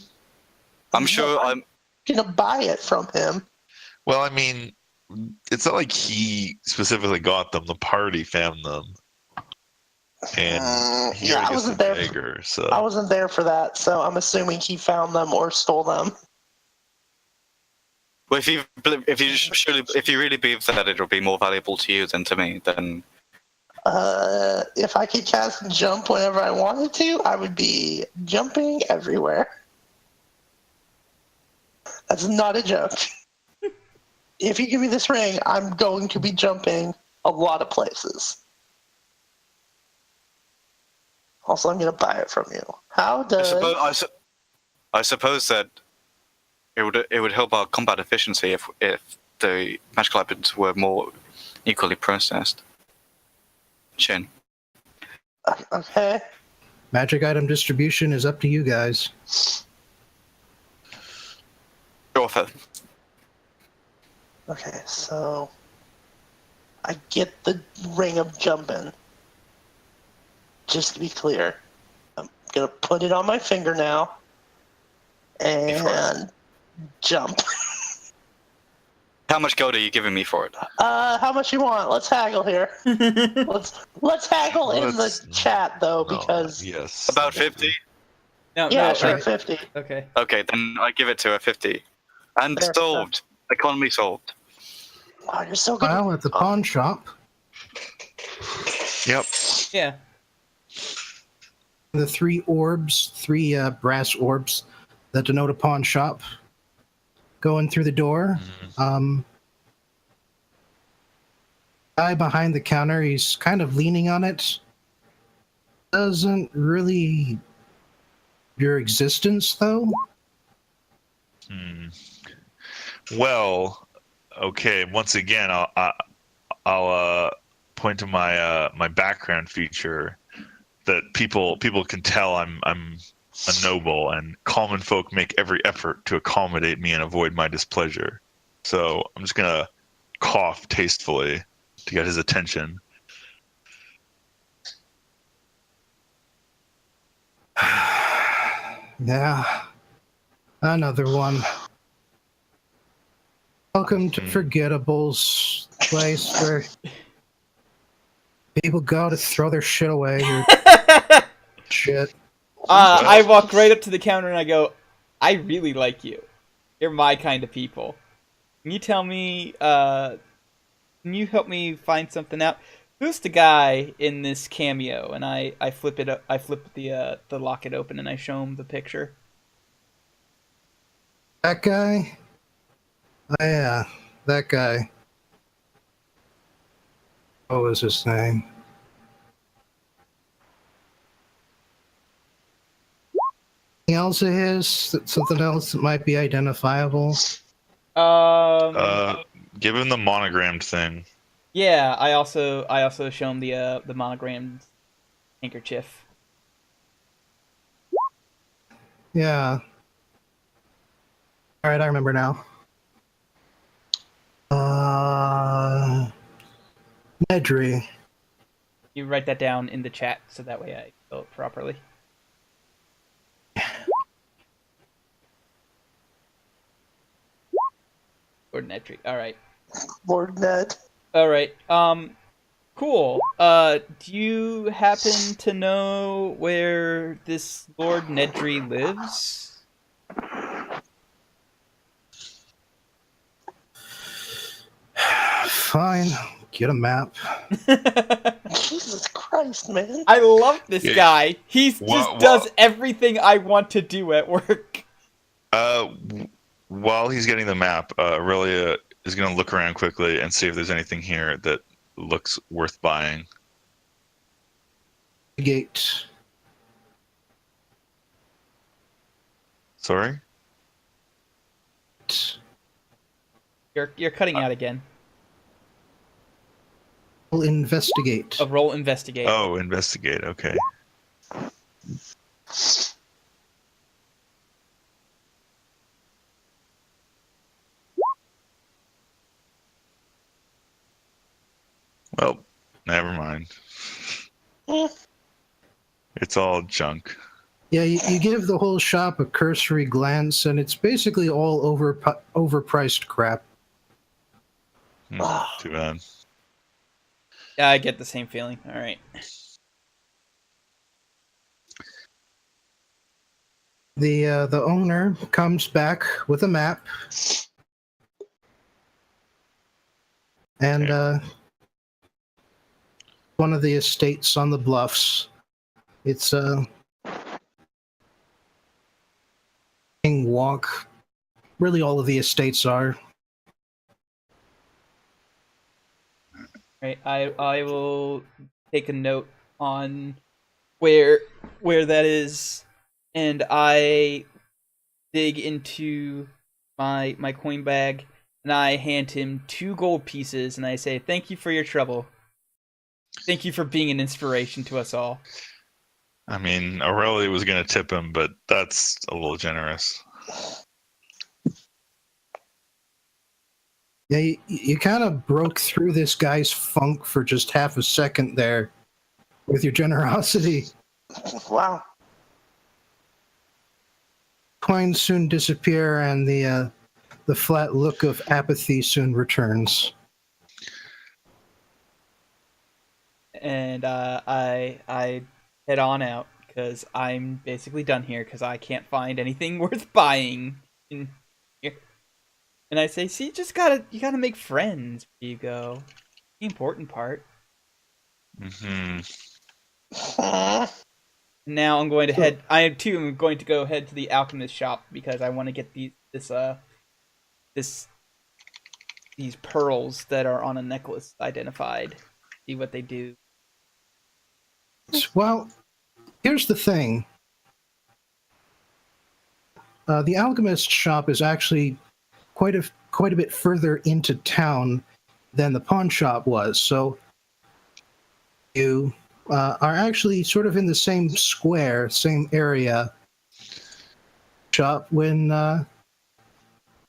I'm sure I'm gonna buy it from him. Well, I mean, it's not like he specifically got them. The party found them, and he Yeah, already I gets wasn't the there. dagger. So I wasn't there for that, so I'm assuming he found them or stole them. Well, if you really believe that it'll be more valuable to you than to me, then If I could cast and jump whenever I wanted to, I would be jumping everywhere. That's not a joke. If you give me this ring, I'm going to be jumping a lot of places. Also, I'm going to buy it from you. How does... I suppose that it would help our combat efficiency if the magical items were more equally processed. Shin. Okay. Magic item distribution is up to you guys. Author. Okay, so... I get the ring of jumping. Just to be clear. I'm going to put it on my finger now. And jump. How much gold are you giving me for it? How much you want? Let's haggle here. Let's haggle in the chat though, because yes, about 50. No, yeah, no, sure, like, 50. okay. Okay, then I give it to a 50. And Fair solved. Economy solved. Wow, you're so good. Well, at the pawn shop, Yep. Yeah. the 3 orbs, 3 brass orbs that denote a pawn shop. Going through the door, guy behind the counter, he's kind of leaning on it. Doesn't really your existence though. Well, okay. Once again, I'll point to my my background feature that people can tell I'm a noble, and common folk make every effort to accommodate me and avoid my displeasure. So I'm just gonna cough tastefully to get his attention. Yeah, another one. Welcome to Forgettables, place where people go to throw their shit away. Or shit. I walk right up to the counter and I go, I really like you. You're my kind of people. Can you tell me, can you help me find something out? Who's the guy in this cameo? And I flip it up, I flip the locket open and I show him the picture. That guy? Oh, yeah, that guy. What was his name? Anything else of his? Something else that might be identifiable? Give him the monogrammed thing. Yeah, I also show him the monogrammed handkerchief. Yeah. Alright, I remember now. Nedry. You write that down in the chat so that way I spell it properly. Lord Nedry. Alright. Lord Ned. Alright. Cool. Do you happen to know where this Lord Nedry lives? Fine. Get a map. Jesus Christ, man. I love this Yeah. guy. He just does everything I want to do at work. While he's getting the map, Aurelia is going to look around quickly and see if there's anything here that looks worth buying. Gate. Sorry? You're cutting out again. We'll investigate. Roll investigate. Oh, investigate. Okay. Well, never mind. Eh. It's all junk. Yeah, you give the whole shop a cursory glance, and it's basically all overpriced crap. Too bad. Yeah, I get the same feeling. All right. The owner comes back with a map, and one of the estates on the bluffs. It's a walk. Really, all of the estates are. Right. I will take a note on where that is, and I dig into my coin bag, and I hand him 2 gold pieces, and I say, "Thank you for your trouble. Thank you for being an inspiration to us all." I mean, Aurelia was going to tip him, but that's a little generous. Yeah, you kind of broke through this guy's funk for just half a second there with your generosity. Wow. Coins soon disappear, and the flat look of apathy soon returns. And I head on out because I'm basically done here because I can't find anything worth buying in here. And I say, "See, you gotta make friends where you go. The important part." Mm-hmm. Now I'm going to head. I too am going to go head to the alchemist shop because I want to get these pearls that are on a necklace identified. See what they do. Well, here's the thing. The alchemist shop is actually quite a bit further into town than the pawn shop was, so you are actually sort of in the same square, same area shop when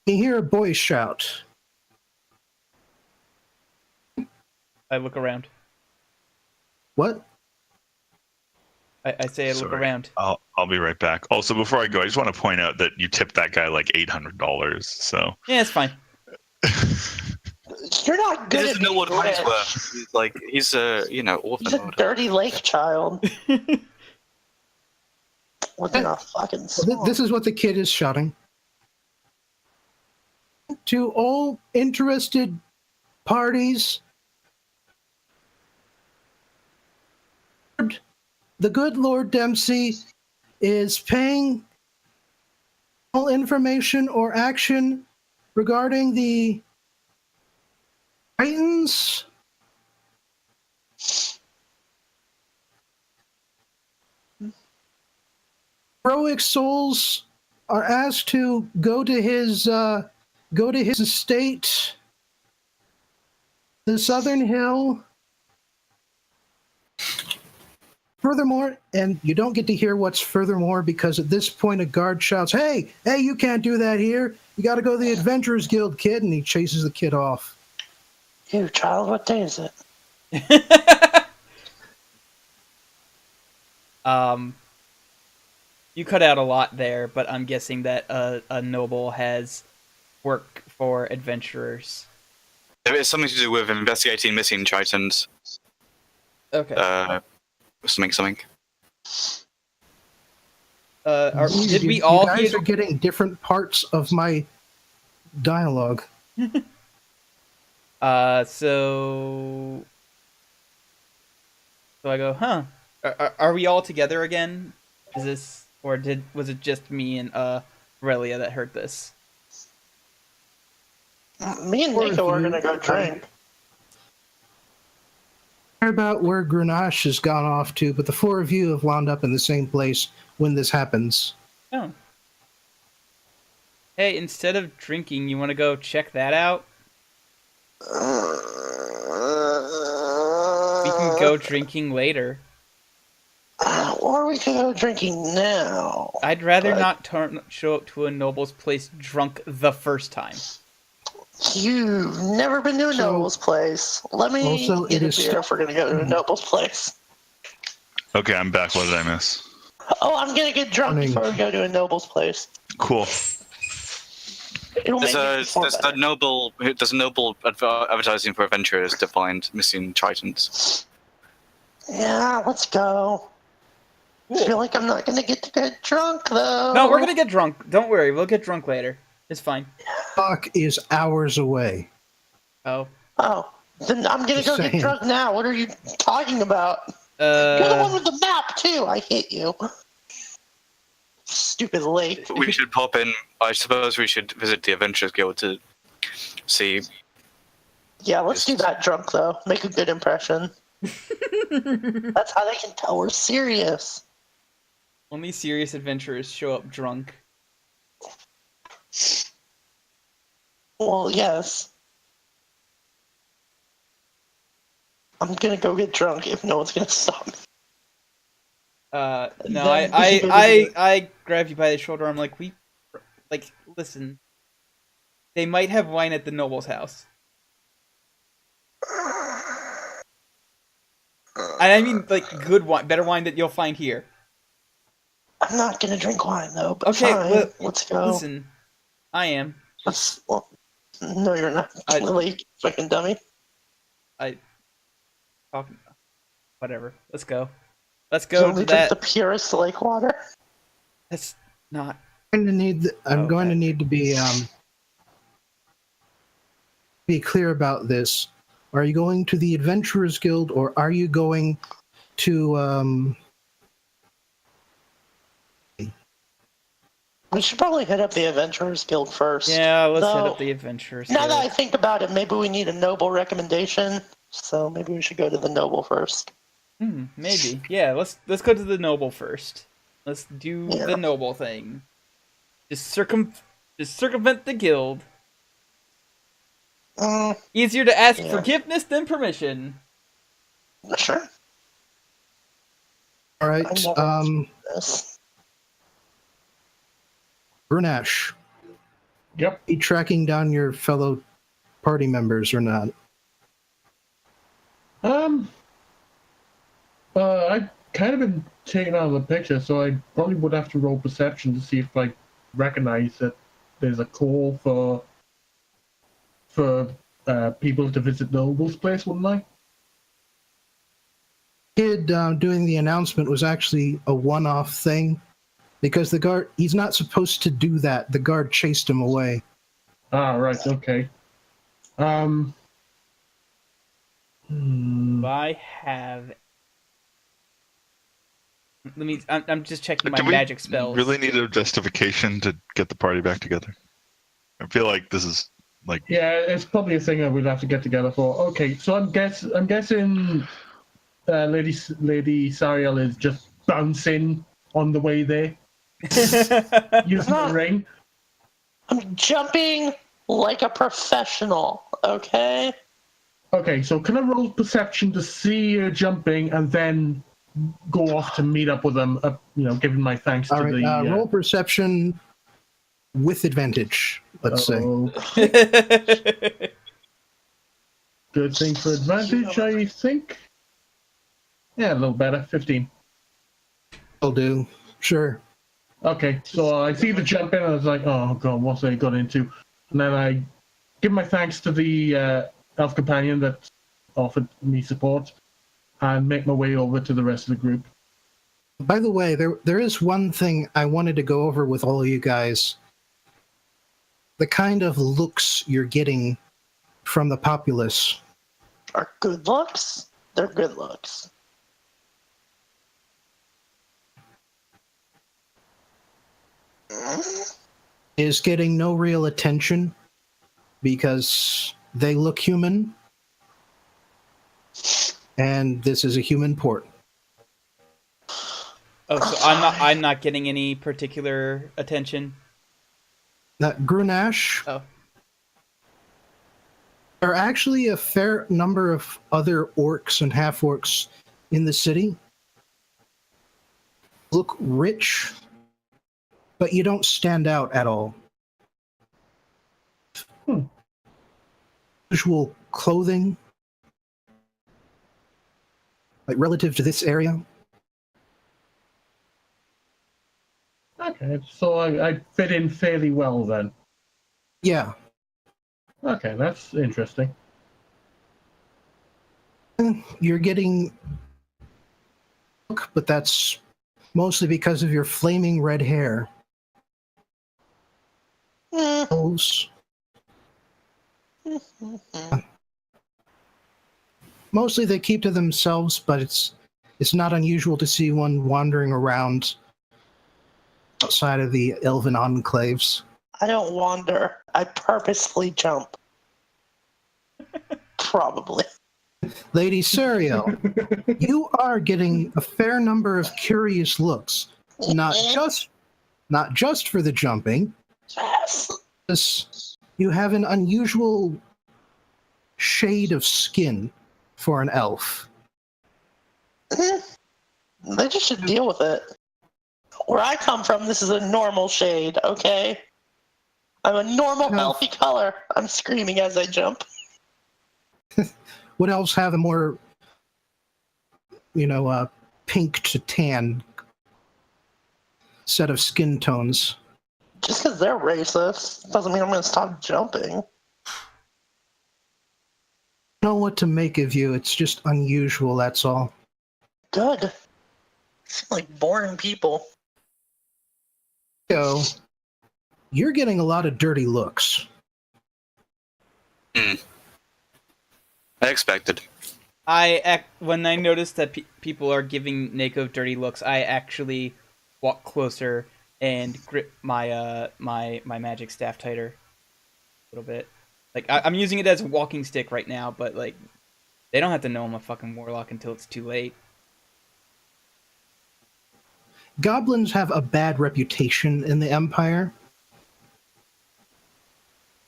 you hear a boy shout. I look around. What? I say I look Sorry. around. I'll be right back. Also, before I go, I just want to point out that you tipped that guy like $800. So Yeah, it's fine. You're not He good doesn't at know what being money's rich. worth. He's a orphan. He's a dirty lake child. Looking a fucking swamp. This is what the kid is shouting. To all interested parties, the good Lord Dempsey is paying all information or action regarding the Titans. Heroic souls are asked to go to his estate, the Southern Hill. Furthermore, and you don't get to hear what's furthermore because at this point a guard shouts, hey, you can't do that here. You got to go to the Adventurers Guild, kid, and he chases the kid off. You child, what day is it? You cut out a lot there, but I'm guessing that a noble has work for adventurers. There is something to do with investigating missing Tritons. Okay. Something. Did we all You guys hear? are getting different parts of my dialogue. So I go, huh? Are we all together again? Is this, or was it just me and Aurelia that heard this? Me and Or if Nico are you- gonna go drink. Care about where Grenache has gone off to, but the four of you have wound up in the same place when this happens. Oh. Hey, instead of drinking, you want to go check that out? We can go drinking later. Or we could go drinking now. I'd rather But not show up to a noble's place drunk the first time. you've never been to a So- noble's place. Let me Also, get it a is beer if we're gonna go to a noble's place. Okay, I'm back. What did I miss? Oh, I'm gonna get drunk Morning. before we go to a noble's place. Cool. It'll make me perform There's better. noble advertising for adventurers to find missing tritons. Yeah, let's go. I feel like I'm not gonna get to get drunk though. No, we're gonna get drunk. Don't worry, we'll get drunk later. It's fine. Dock is hours away. Oh. Oh, then I'm gonna Just go get saying. drunk now. What are you talking about? You're the one Uh. with the map too. I hate you. Stupid lake. We should pop in. I suppose we should visit the Adventurers Guild to see. Yeah, let's do that drunk though. Make a good impression. That's how they can tell we're serious. Only serious adventurers show up drunk. Well, yes. I'm gonna go get drunk if no one's gonna stop me. No, Then I, we can go to I grab you by the shoulder. I'm like, listen. They might have wine at the noble's house. And I mean, like, good wine, better wine that you'll find here. I'm not gonna drink wine though, but Okay, fine. well, Let's go. Listen, I am. Well, no, you're not. I- Lily, fucking dummy. Whatever. Let's go. Let's You go only to drink that. the purest lake water. That's not. I'm going to need to be clear about this. Are you going to the Adventurers Guild, or are you going to We should probably hit up the Adventurers Guild first. Yeah, let's hit Though, up the adventurers. Now that I Guild. think about it, maybe we need a noble recommendation. So maybe we should go to the noble first. Maybe. Yeah, let's go to the noble first. Let's do Yeah. the noble thing. Just circumvent the guild. Easier to ask Yeah. forgiveness than permission. Sure. all right, I never- Yes. Grenache, Yep. be tracking down your fellow party members or not? I've kind of been taken out of the picture, so I probably would have to roll perception to see if I recognize that there's a call for people to visit Noble's place, wouldn't I? Kid doing the announcement was actually a one-off thing because the guard, he's not supposed to do that. The guard chased him away. Ah, right, okay. I have. Let me. I'm just checking my Do we magic spells. really need a justification to get the party back together? I feel like this is like Yeah, it's probably a thing that we'd have to get together for. Okay, so I'm guessing Lady Sariel is just bouncing on the way there, using the ring. I'm jumping like a professional, okay? Okay, so can I roll perception to see her jumping and then go off to meet up with them? Giving my thanks All to right, the. roll perception with advantage. Let's say. Good thing for advantage, I think. Yeah, a little better. 15. Will do. Sure. Okay, so I see the jump in, and I was like, oh god, what's they got into? And then I give my thanks to the elf companion that offered me support, and make my way over to the rest of the group. By the way, there is one thing I wanted to go over with all of you guys. The kind of looks you're getting from the populace Are good looks? They're good looks. is getting no real attention because they look human, and this is a human port. Oh, so I'm not getting any particular attention. Grunash, Oh. there are actually a fair number of other orcs and half-orcs in the city. Look rich, but you don't stand out at all. Usual clothing, like relative to this area. Okay, so I fit in fairly well then. Yeah. Okay, that's interesting. You're getting look, but that's mostly because of your flaming red hair. Nose. Mostly they keep to themselves, but it's not unusual to see one wandering around outside of the elven enclaves. I don't wander. I purposefully jump. Probably. Lady Suriel, you are getting a fair number of curious looks. Not just for the jumping. Yes. You have an unusual shade of skin for an elf. They just should deal with it. Where I come from, this is a normal shade, okay? I'm a normal, healthy color. I'm screaming as I jump. What elves have a more, pink to tan set of skin tones? Just because they're racist doesn't mean I'm going to stop jumping. Know what to make of you. It's just unusual, that's all. Good. Seem like boring people. So, you're getting a lot of dirty looks. I expected. When I noticed that people are giving Nako dirty looks, I actually walk closer and grip my my magic staff tighter a little bit. Like I'm using it as a walking stick right now, but like they don't have to know I'm a fucking warlock until it's too late. Goblins have a bad reputation in the Empire.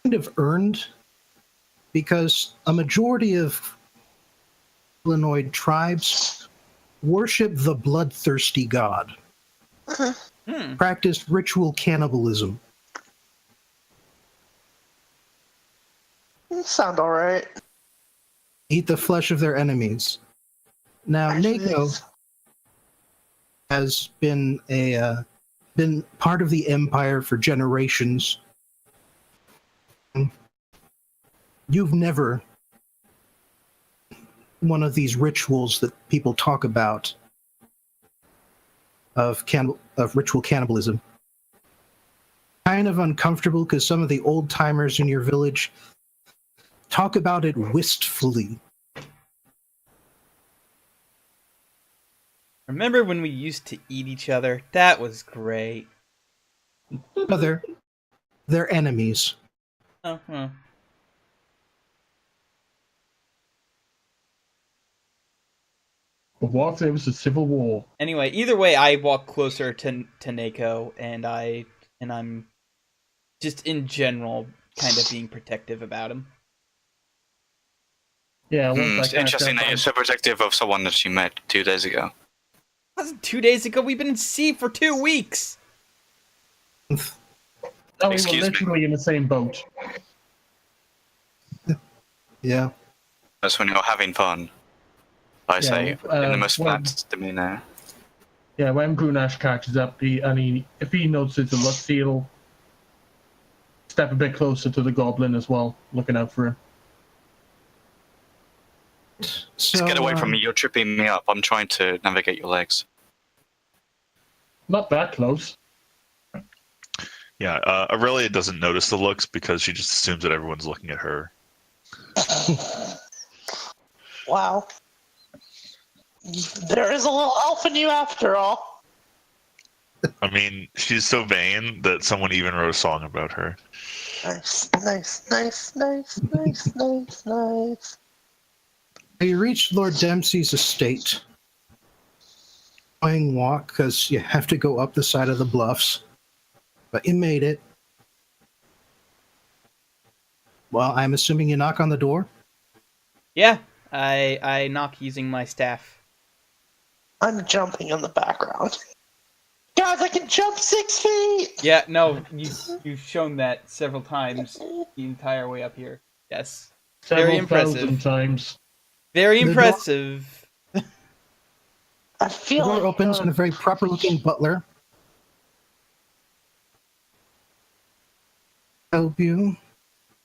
Kind of earned, because a majority of Illinois tribes worship the bloodthirsty god. Practiced ritual cannibalism. Sound alright. Eat the flesh of their enemies. Now, Nako has been been part of the Empire for generations. You've never one of these rituals that people talk about of ritual cannibalism. Kind of uncomfortable because some of the old timers in your village talk about it wistfully. Remember when we used to eat each other? That was great. They're enemies. Uh-huh. But what? It was a civil war. Anyway, either way, I walk closer to Nako, and I'm just in general kind of being protective about him. Yeah, It's interesting that you're so protective of someone that you met 2 days ago. That wasn't 2 days ago. We've been in sea for 2 weeks. Oh, we were Excuse me. literally in the same boat. Yeah. That's when you're having fun. I say, in the most flat demeanor. Yeah, when Grunash catches up, if he notices the looks, he'll step a bit closer to the goblin as well, looking out for him. So, Just get away from me, you're tripping me up. I'm trying to navigate your legs. Not that close. Yeah, Aurelia doesn't notice the looks because she just assumes that everyone's looking at her. Wow. There is a little elf in you after all. I mean, she's so vain that someone even wrote a song about her. Nice, nice, nice, nice, nice, nice, nice. You reached Lord Dempsey's estate. Annoying walk because you have to go up the side of the bluffs, but you made it. Well, I'm assuming you knock on the door. Yeah, I knock using my staff. I'm jumping in the background. Guys, I can jump 6 feet! Yeah, no, you've shown that several times the entire way up here. Yes. Very Several impressive. thousand times. Very The door- impressive. I The feel door like opens and a very proper-looking butler help you.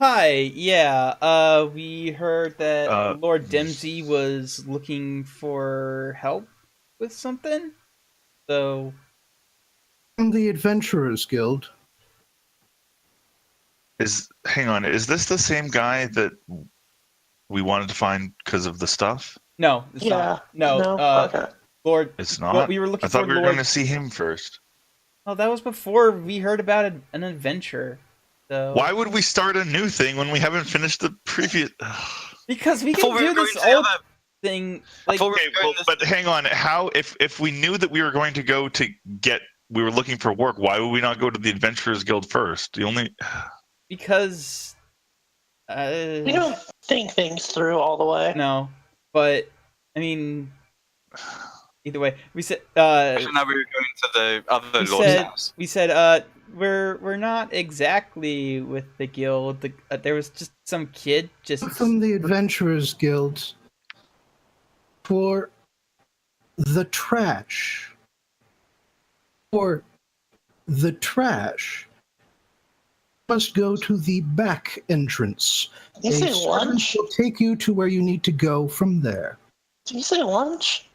Hi, yeah, we heard that Uh, Lord Dempsey was looking for help with something. So, From the Adventurers Guild. Hang on, is this the same guy that we wanted to find because of the stuff? no, it's yeah. not. No, Okay. Lord, It's not. what we were looking I thought for, we were Lord. going to see him first. Oh, that was before we heard about an adventure. So, Why would we start a new thing when we haven't finished the previous? because we I thought can we were do going this to the old other- thing. I Like, thought we Okay, were going well, this- but hang on. How if we knew that we were going to go to get, we were looking for work. Why would we not go to the Adventurers Guild first? The only because We don't think things through all the way. no, but I mean, either way, we said Actually, now we were going to the other we Lord's said house. we said we're not exactly with the guild. There was just some kid just From the Adventurers Guild for the trash. For the trash. Must go to the back entrance. Did you say servant lunch? will take you to where you need to go from there. Did you say lunch?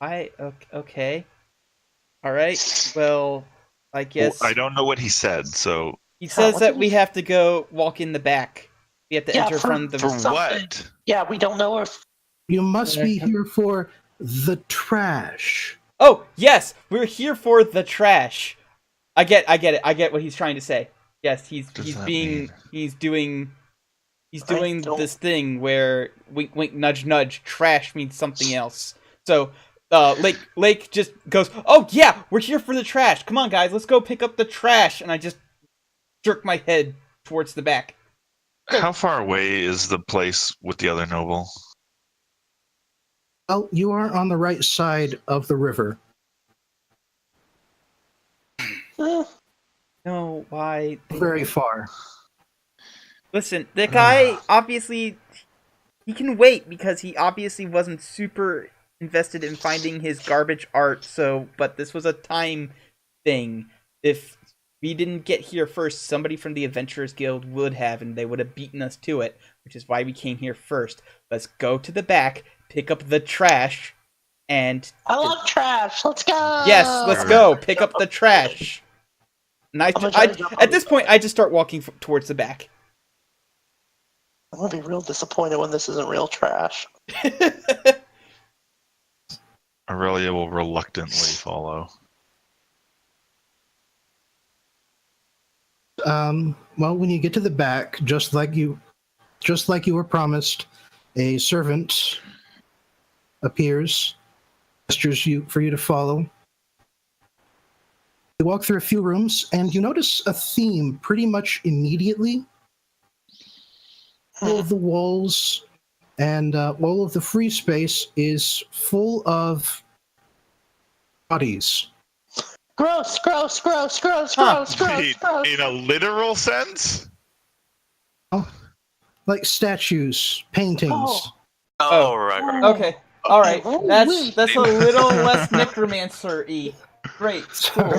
okay. All right. Well, I guess I don't know what he said. So he says what that did we he- have to go walk in the back. We have to Yeah, enter from the for something. what? Yeah, we don't know if. You must be here for the trash. Oh, yes, we're here for the trash. I get it. I get what he's trying to say. Yes, he's Does he's that being mean? he's doing I don't- this thing where wink wink nudge nudge trash means something else. So Lake just goes, "Oh yeah, we're here for the trash. Come on guys, let's go pick up the trash." And I just jerk my head towards the back. How far away is the place with the other noble? Well, you are on the right side of the river. No, why? Very far. Listen, the guy obviously he can wait because he obviously wasn't super invested in finding his garbage art. So, but this was a time thing. If we didn't get here first, somebody from the Adventurers Guild would have, and they would have beaten us to it, which is why we came here first. Let's go to the back, pick up the trash, and I love trash. Let's go. yes, let's go pick up the trash. And I'm gonna try to jump on at this point, I just start walking towards the back. I'm gonna be real disappointed when this isn't real trash. Aurelia will reluctantly follow. Well, when you get to the back, just like you were promised, a servant appears, gestures for you to follow. You walk through a few rooms, and you notice a theme pretty much immediately. All of the walls and all of the free space is full of bodies. Gross, gross, gross, gross, Huh. gross, gross, Wait, gross. in a literal sense? Like statues, paintings. Oh. Oh. Right. Okay, all right, Oh, that's wait. a little less necromancer-y. Great, cool.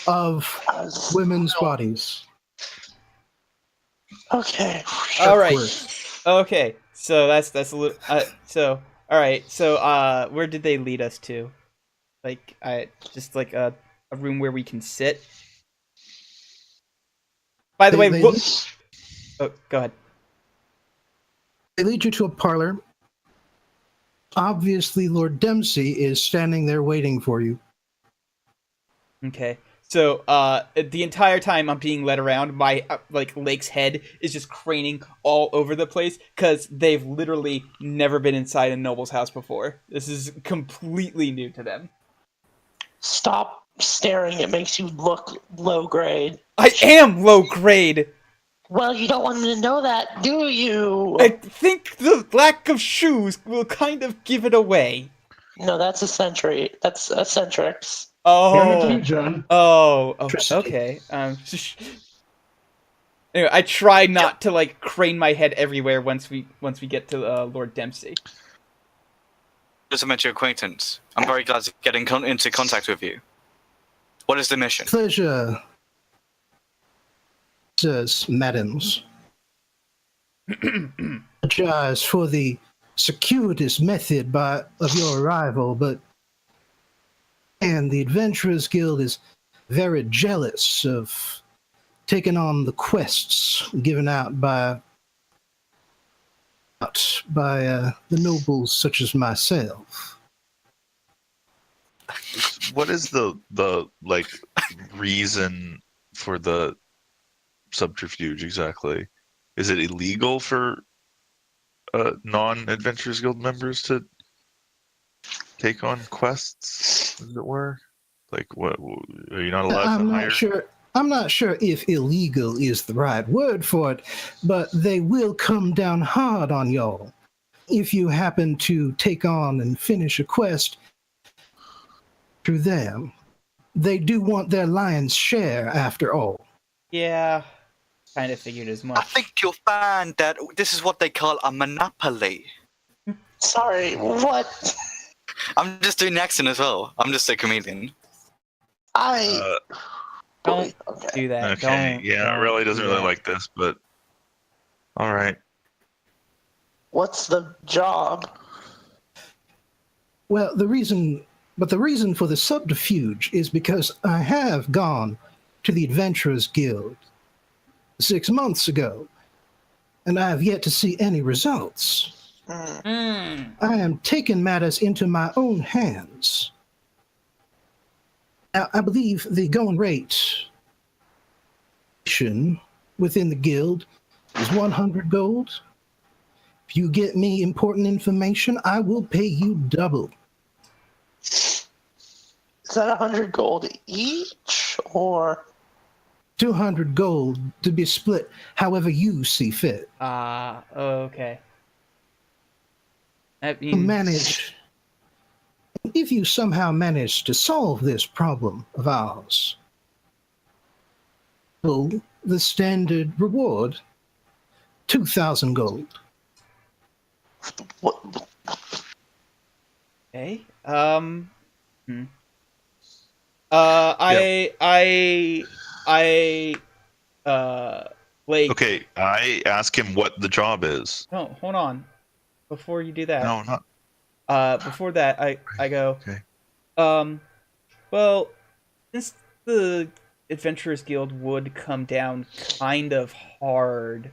Of women's bodies. Okay. All right. Worse. Okay, so that's a little. So all right. So where did they lead us to? Like just like a room where we can sit. By the way, Oh, go ahead. They lead you to a parlor. Obviously, Lord Dempsey is standing there waiting for you. Okay. So, the entire time I'm being led around, my Lake's head is just craning all over the place because they've literally never been inside a noble's house before. This is completely new to them. Stop staring. It makes you look low grade. I am low grade. Well, you don't want them to know that, do you? I think the lack of shoes will kind of give it away. No, that's eccentric. That's eccentrics. Damn it to you, Oh, John. oh, Electricity. okay. Anyway, I try not to crane my head everywhere once we get to Lord Dempsey. Just to make your acquaintance. I'm very glad to get into contact with you. What is the mission? Pleasure, says Madams. Apologize for the circuitous method of your arrival, but the Adventurers Guild is very jealous of taking on the quests given out by the nobles such as myself. What is the reason for the subterfuge exactly? Is it illegal for non-Adventurers Guild members to take on quests, as it were? Like, what are you not allowed to hire? I'm not sure if illegal is the right word for it, but they will come down hard on y'all if you happen to take on and finish a quest through them. They do want their lion's share, after all. Yeah, kind of figured as I much. think you'll find that this is what they call a monopoly. Sorry, what? I'm just doing the accent as well. I'm just a comedian. Don't Okay. do that. Okay, Don't. yeah, don't really doesn't do really that. like this, but all right. What's the job? Well, the reason for the subterfuge is because I have gone to the Adventurers Guild 6 months ago, and I have yet to see any results. I am taking matters into my own hands. Now, I believe the going rate within the guild is 100 gold. If you get me important information, I will pay you double. Is that 100 gold each, or 200 gold to be split however you see fit. Okay. That means If you somehow manage to solve this problem of ours, well, the standard reward, 2,000 gold. what? okay. Like. Okay, I ask him what the job is. No, hold on. Before you do that. No, not Before that, I go. okay. Well, since the Adventurers Guild would come down kind of hard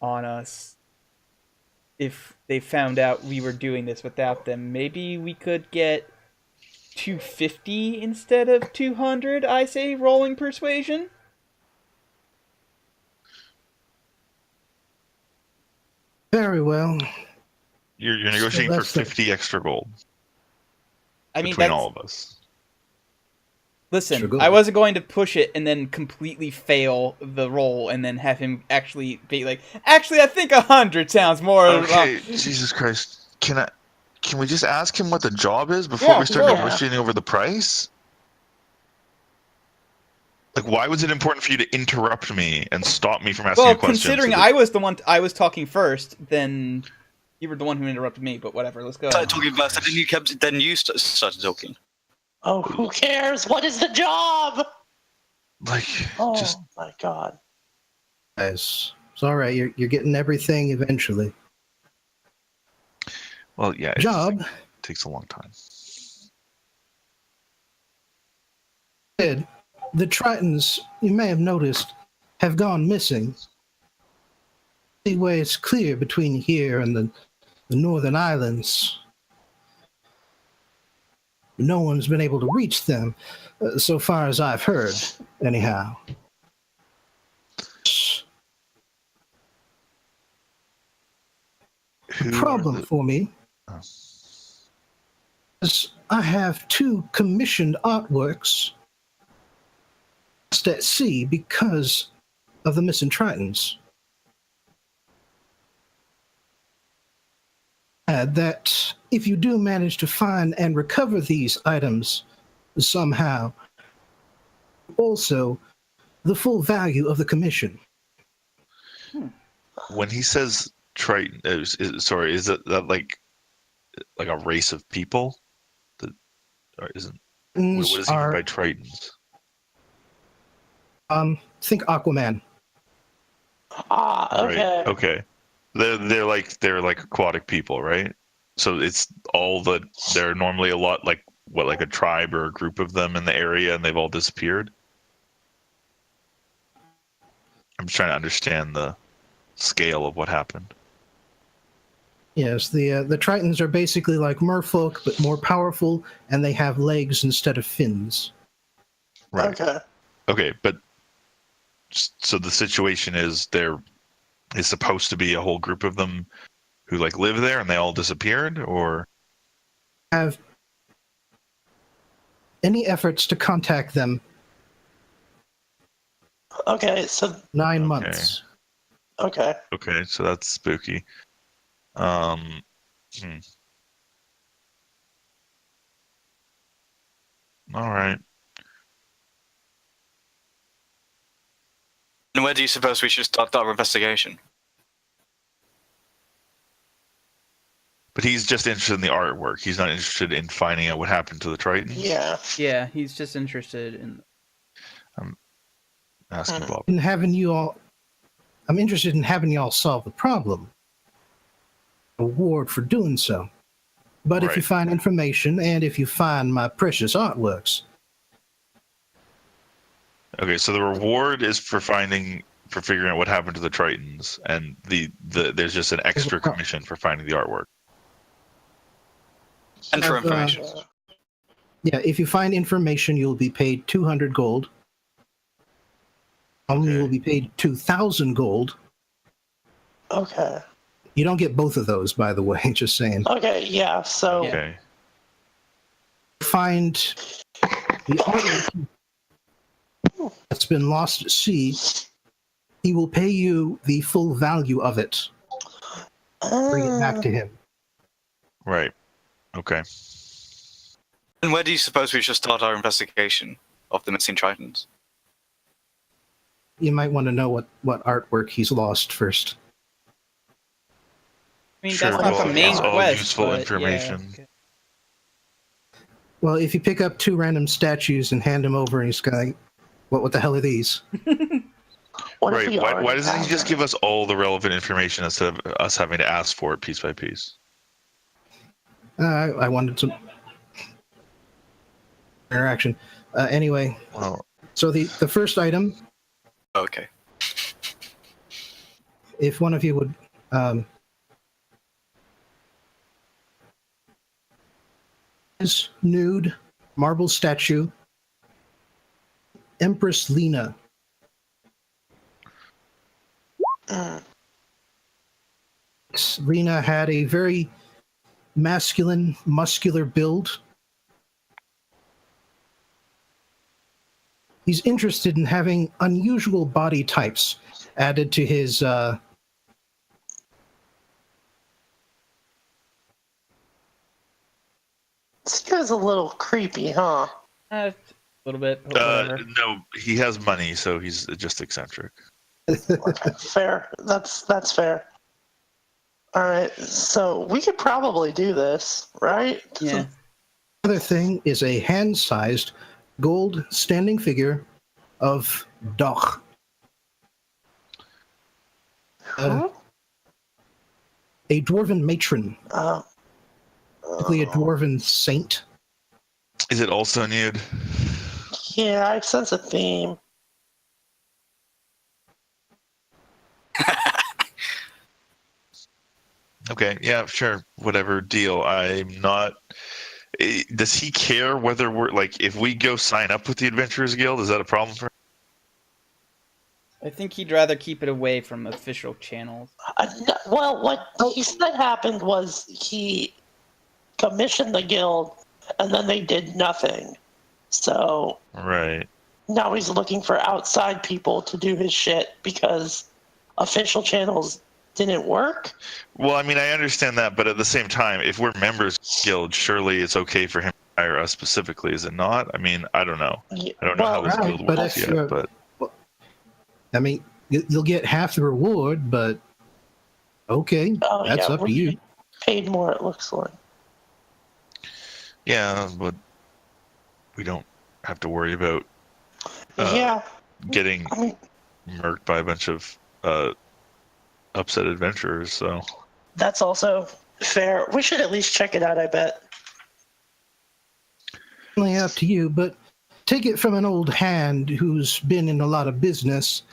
on us if they found out we were doing this without them, maybe we could get 250 instead of 200, I say, rolling persuasion? Very well. You're negotiating for that's the- 50 extra gold I mean, between that's... all of us. Listen, Sure, go I ahead. wasn't going to push it and then completely fail the roll and then have him actually be like, actually, I think 100 sounds more... Okay, Jesus Christ. Can we just ask him what the job is before we start yeah. negotiating over the price? Like, why was it important for you to interrupt me and stop me from asking Well, a question? considering I was the one I was talking first, then you were the one who interrupted me. But whatever, let's go. Started talking first, and then you started talking. Oh, who cares? What is the job? Like, Oh just my god. Guys, it's all right. You're getting everything eventually. well, yeah, it Job. takes a long time. Ed, the Tritons, you may have noticed, have gone missing. The way it's clear between here and the northern islands. No one's been able to reach them, so far as I've heard, anyhow. The problem for me is I have 2 commissioned artworks lost at sea because of the missing Tritons. That if you do manage to find and recover these items somehow, also the full value of the commission. When he says Triton, sorry, is that like a race of people? Or isn't what does he mean by Tritons? Think Aquaman. Ah, okay. Right. Okay. They're like aquatic people, right? So it's they're normally a lot like a tribe or a group of them in the area, and they've all disappeared. I'm just trying to understand the scale of what happened. Yes, the Tritons are basically like merfolk, but more powerful, and they have legs instead of fins. Right. Okay. Okay, but so the situation is there is supposed to be a whole group of them who like live there, and they all disappeared, or Have any efforts to contact them? Okay, so 9 months. okay. okay, so that's spooky. Hmm. All right. And where do you suppose we should start our investigation? But he's just interested in the artwork. He's not interested in finding out what happened to the Triton. Yeah. Yeah, he's just interested in. Asking Bob. In having you all, I'm interested in having you all solve the problem. Reward for doing so. But if you Right. find information, and if you find my precious artworks, Okay, so the reward is for figuring out what happened to the Tritons, and there's just an extra commission for finding the artwork. And for Have, information. yeah, if you find information, you'll be paid 200 gold. Okay. You will be paid 2,000 gold. Okay. You don't get both of those, by the way, just saying. Okay, yeah, so Okay. Find the artwork that's been lost at sea. He will pay you the full value of it. Bring it back to him. Right. Okay. And where do you suppose we should start our investigation of the missing Tritons? You might want to know what artwork he's lost first. I mean, Sure, that's not well, the main it's all quest. useful but, information. Yeah. Well, if you pick up 2 random statues and hand him over, and he's going, what the hell are these? what if Right. we Why already doesn't he have just them? give us all the relevant information instead of us having to ask for it piece by piece? I wanted some interaction. Anyway, Well, so the first item, Okay. if one of you would is nude marble statue, Empress Lena. Mm, Lena had a very masculine, muscular build. He's interested in having unusual body types added to his this guy's a little creepy, huh? A little bit. Whatever. no, he has money, so he's just eccentric. Fair. That's fair. All right, so we could probably do this, right? Yeah. other thing is a hand-sized gold standing figure of Doch. Who? A dwarven matron, basically a dwarven saint. Is it also nude? Yeah, I sense a theme. Okay, yeah, sure, whatever, deal. I'm not. Does he care whether we're like if we go sign up with the Adventurers Guild? Is that a problem for him? I think he'd rather keep it away from official channels. Well, what he said happened was he commissioned the guild, and then they did nothing. So Right. now he's looking for outside people to do his shit because official channels didn't work. Well, I mean, I understand that, but at the same time, if we're members of the guild, surely it's okay for him to hire us specifically, is it not? I mean, I don't know. I don't know how his Right, guild but works if yet, you're, but I mean, you'll get half the reward, but okay, Oh, that's yeah, up we're to you. getting paid more, it looks like. yeah, but we don't have to worry about Yeah, getting I mean, murked by a bunch of upset adventurers. So that's also fair. We should at least check it out, I bet. Only up to you, but take it from an old hand who's been in a lot of business.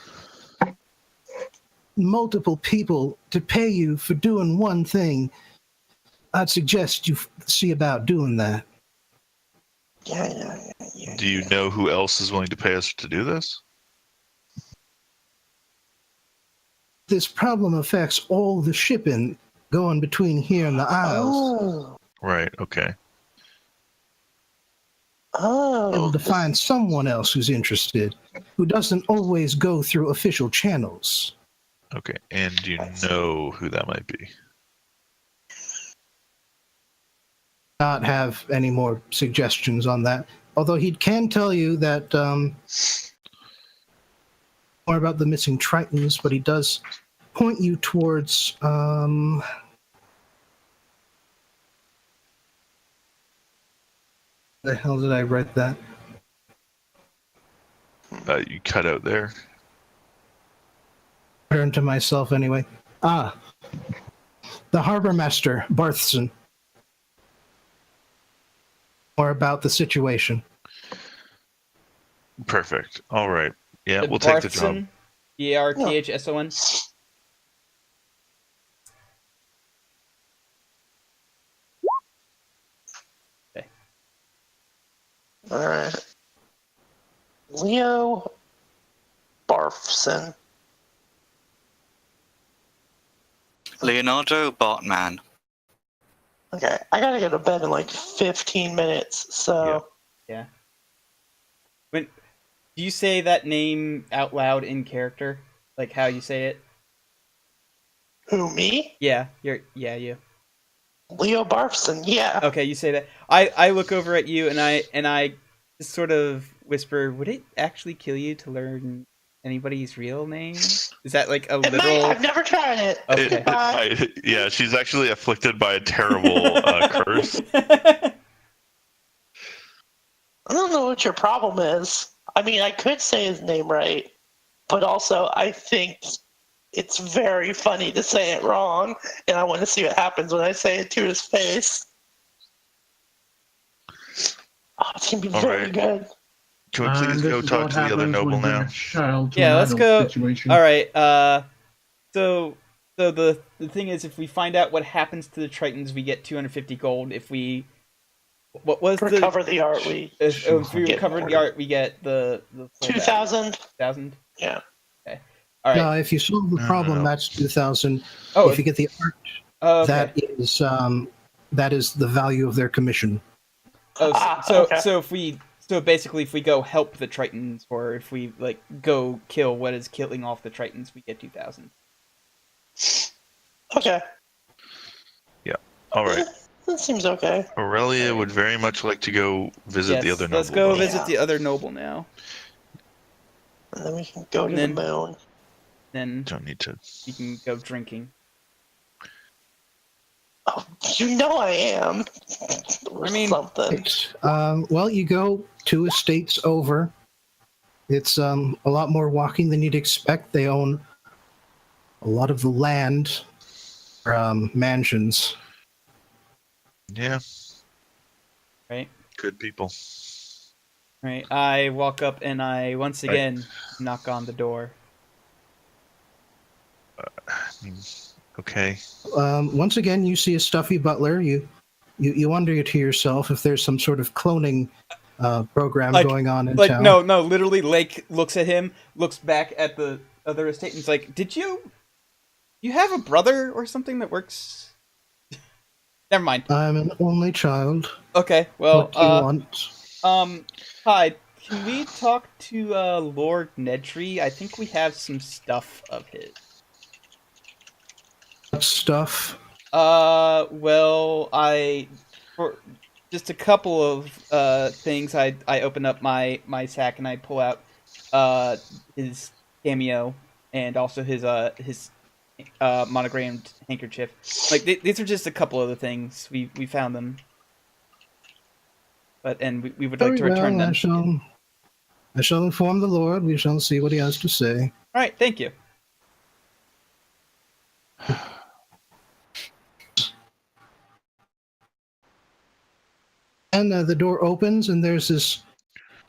Multiple people to pay you for doing one thing. I'd suggest you see about doing that. Yeah. do you know who else is willing to pay us to do this? This problem affects all the shipping going between here and the Isles. Oh, Right. Okay. Able to this- find someone else who's interested, who doesn't always go through official channels. Okay. And do you know who that might be? Not have any more suggestions on that. Although he can tell you that more about the missing Tritons, but he does point you towards the hell did I write that? You cut out there. Turn to myself anyway. The harbor master, Barthson. More about the situation. Perfect. All right. Yeah, we'll take the job. Barthson, Barthson. Okay. all right. Leo Barfson. Leonardo Bartman. Okay, I gotta go to bed in like 15 minutes, so. Yeah. When do you say that name out loud in character, like how you say it? Who, me? Yeah, you. Leo Barfson, yeah. Okay, you say that. I look over at you and I just sort of whisper, "Would it actually kill you to learn anybody's real name?" Is that like a It literal? might, I've never tried it. Okay. Yeah, she's actually afflicted by a terrible curse. I don't know what your problem is. I mean, I could say his name right, but also I think it's very funny to say it wrong, and I want to see what happens when I say it to his face. Oh, it's gonna be All very right. good. Can we And please this go is talk what to the other happens noble when you bring now? a child to Yeah, an let's adult go. situation. All right. So the thing is, if we find out what happens to the Tritons, we get 250 gold. If we what was Recover the art we if we get recover more. the art, we get the full 2,000. 2,000. Yeah. Okay. All right. No, if you solve the problem, no. that's 2,000. Oh, If you get the art, okay. that is the value of their commission. So basically if we go help the Tritons, or if we like go kill what is killing off the Tritons, we get 2,000. Okay. All right. That seems okay. Aurelia would very much like to go visit the other noble. Let's go though. visit the other noble now. And then we can go to And then- the moon. Then Don't need to. we can go drinking. Oh, you know I am. Or I mean- something. Well, you go 2 estates over. It's a lot more walking than you'd expect. They own a lot of the land, mansions. Yeah. Right? Good people. Right. I walk up and I once again knock on the door. Okay. Once again, you see a stuffy butler. You wonder to yourself if there's some sort of cloning program going on in town. No, literally, Lake looks at him, looks back at the other estate, and is like, "Did you have a brother or something that works?" Never mind. I'm an only child. Okay, well, What do you want? Hi, can we talk to Lord Nedry? I think we have some stuff of his. What stuff? Well, for just a couple of things, I open up my sack and I pull out his cameo and also his monogrammed handkerchief. Like these are just a couple of the things we found them, and we would like to return them. I shall inform the Lord. We shall see what he has to say. All right, thank you. And the door opens, and there's this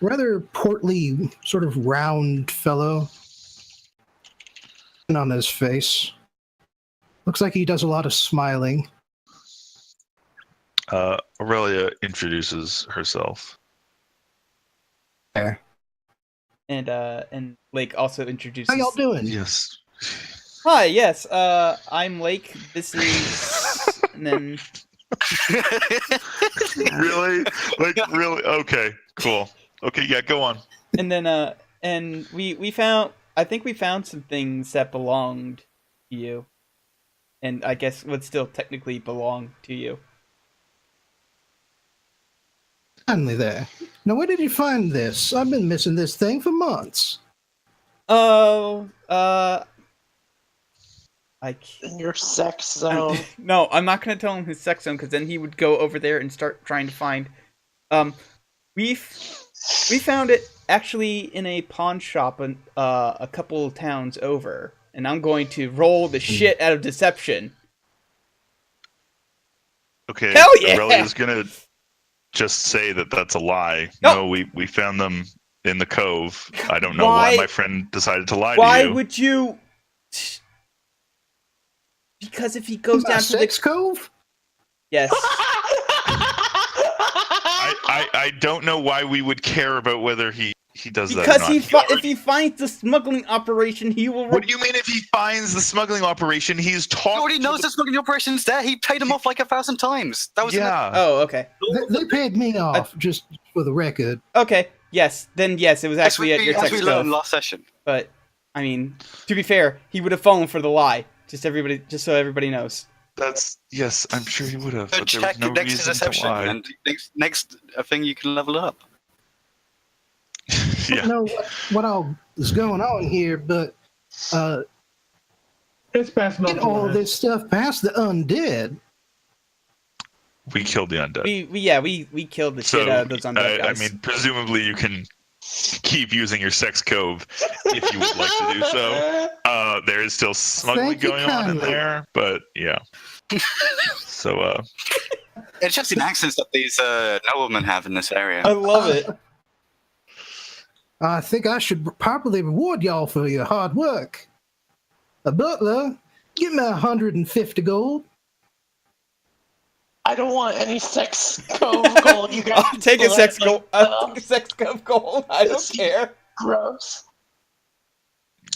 rather portly, sort of round fellow on his face. Looks like he does a lot of smiling. Aurelia introduces herself. There. And Lake also introduces. How y'all doing? Yes. Hi, yes. I'm Lake. This is and then. Really? Like really? Okay, cool. Okay, yeah, go on. And then and we found, I think we found some things that belonged to you, and I guess would still technically belong to you. Finally there. Now, where did you find this? I've been missing this thing for months. Oh, In your sex zone. No, I'm not gonna tell him his sex zone because then he would go over there and start trying to find. We found it actually in a pawn shop a couple of towns over, and I'm going to roll the shit out of deception. Okay, Hell yeah! Aurelia's gonna just say that that's a lie. No. No, we found them in the cove. I don't know why my friend decided to lie to Why you. would you? Because if he goes down to Sex the Cove? yes, I don't know why we would care about whether he does that or because not. if he finds the smuggling operation, he will. What do you mean if he finds the smuggling operation? He's He talking. already knows the smuggling operation's there. He paid him off like 1,000 times. That was Yeah. Oh, okay, They paid me off, just for the record. okay, yes. Then yes, it was actually at your as sex we learned cove. last session. But I mean, to be fair, he would have fallen for the lie. Just so everybody knows. That's yes. I'm sure he would have. So But there was check no next to reason to deception, lie. and next thing you can level up. I Yeah. don't know what all is going on here, but It's best not get to all lie. this stuff past the undead. We killed the undead. We killed the shit out of those undead I guys. mean, presumably you can keep using your sex cove if you would like to do so. There is still smuggling Thank you going on in kindly. there, but yeah. So, It's just the accents that these noblemen have in this area. I love it. I think I should properly reward y'all for your hard work. A butler, give me 150 gold. I don't want any sex cove gold. You guys I'll take a let sex me gold. know. I'll take a sex gold. I don't care. Gross.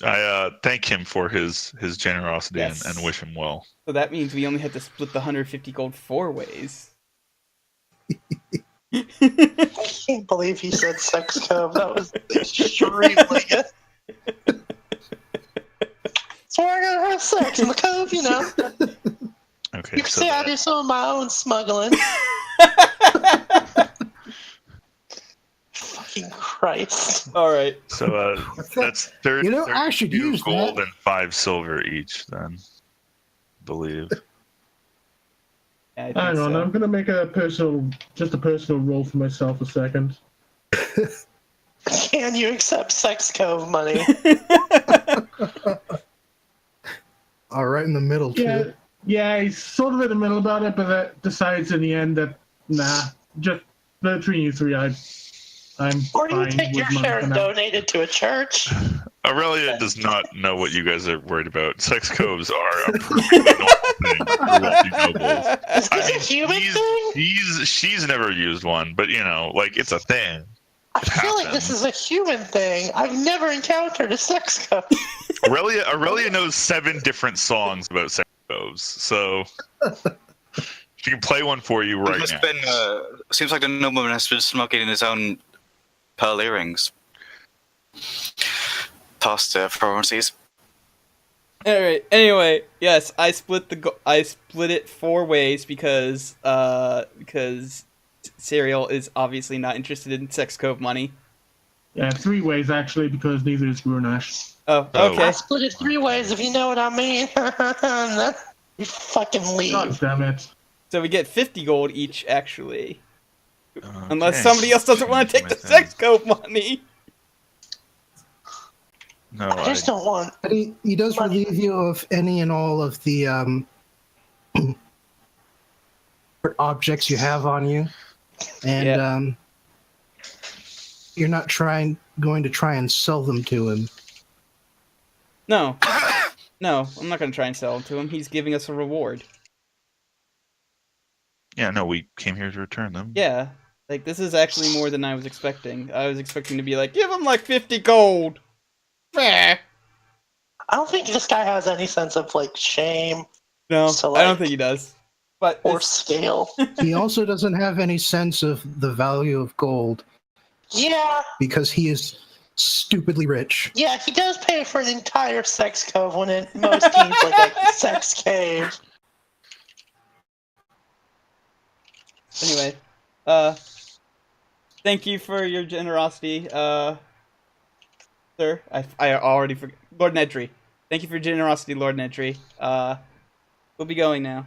I thank him for his generosity Yes. and wish him well. So that means we only have to split the 150 gold 4 ways. I can't believe he said sex cove. That was extremely good. So we're gonna have sex in the cove, you know. Okay, You can so see I that- do some of my own smuggling. Fucking Christ. All right. so that's 30, You know, I should 32 use gold that. and 5 silver each. Then, I believe. Yeah, I think Hang on, so. I'm gonna make a personal roll for myself a second. Can you accept sex cove money? All right in the middle, too. Yeah, he's sort of in the middle about it, but decides in the end that nah, just between you three, I'm Or you fine take your with money share for and now. donate it to a church? Aurelia does not know what you guys are worried about. Sex coves are a perfectly normal thing for wealthy nobles. Is I this a mean, human thing? she's never used one, but like it's a thing. I It feel like this happens. is a human thing. I've never encountered a sex cove. Aurelia knows 7 different songs about sex coves, so she can play one for you right Has now. been, seems like the nobleman has been smoking in his own pearl earrings. Past Florences. All right. Anyway, yes, I split it 4 ways because Serial is obviously not interested in sex cove money. Yeah, 3 ways actually, because neither is Grunash. Oh, Oh. okay. I split it 3 ways, if you know what I mean. You fucking leave. God damn it. So we get 50 gold each, actually. Okay. Unless somebody else doesn't want to take the sex cove money. No, I just don't want. But he does relieve you of any and all of the objects you have on you, and Yeah. you're not going to try and sell them to him. No. No, I'm not going to try and sell them to him. He's giving us a reward. Yeah, no, we came here to return them. Yeah. Like, this is actually more than I was expecting. I was expecting to be like, give him like 50 gold! Meh. I don't think this guy has any sense of like shame No, So, I don't like- think he does. But or it's- scale. He also doesn't have any sense of the value of gold Yeah, because he is stupidly rich. yeah, he does pay for an entire sex cove when it most seems like a sex cave. anyway, thank you for your generosity, sir. I already forgot. Lord Nedry. Thank you for your generosity, Lord Nedry. We'll be going now.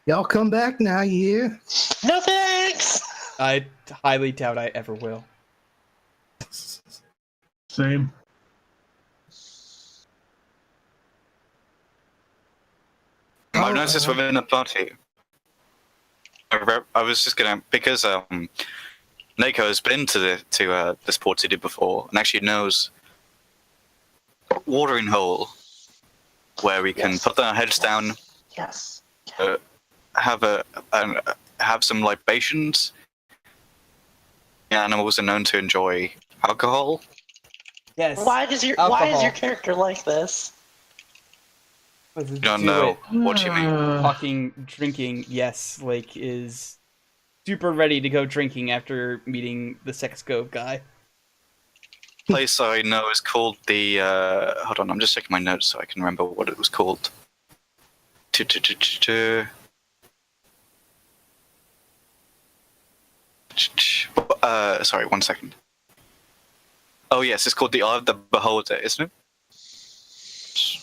Y'all come back now, you hear? No thanks. I highly doubt I ever will. Same. I've noticed within the party. I was just gonna because Nako has been to this port city before and actually knows watering hole where we can Yes. put our heads down, Yes. have some libations. Yeah, animals are known to enjoy alcohol. Yes. Why is your Alcohol. character like this? You Don't know. What do you mean? Talking, drinking, yes, Lake is super ready to go drinking after meeting the Sex Cove guy. Place I know is called the. Hold on, I'm just checking my notes so I can remember what it was called. Sorry, 1 second. Oh yes, it's called the Eye of the Beholder, isn't it?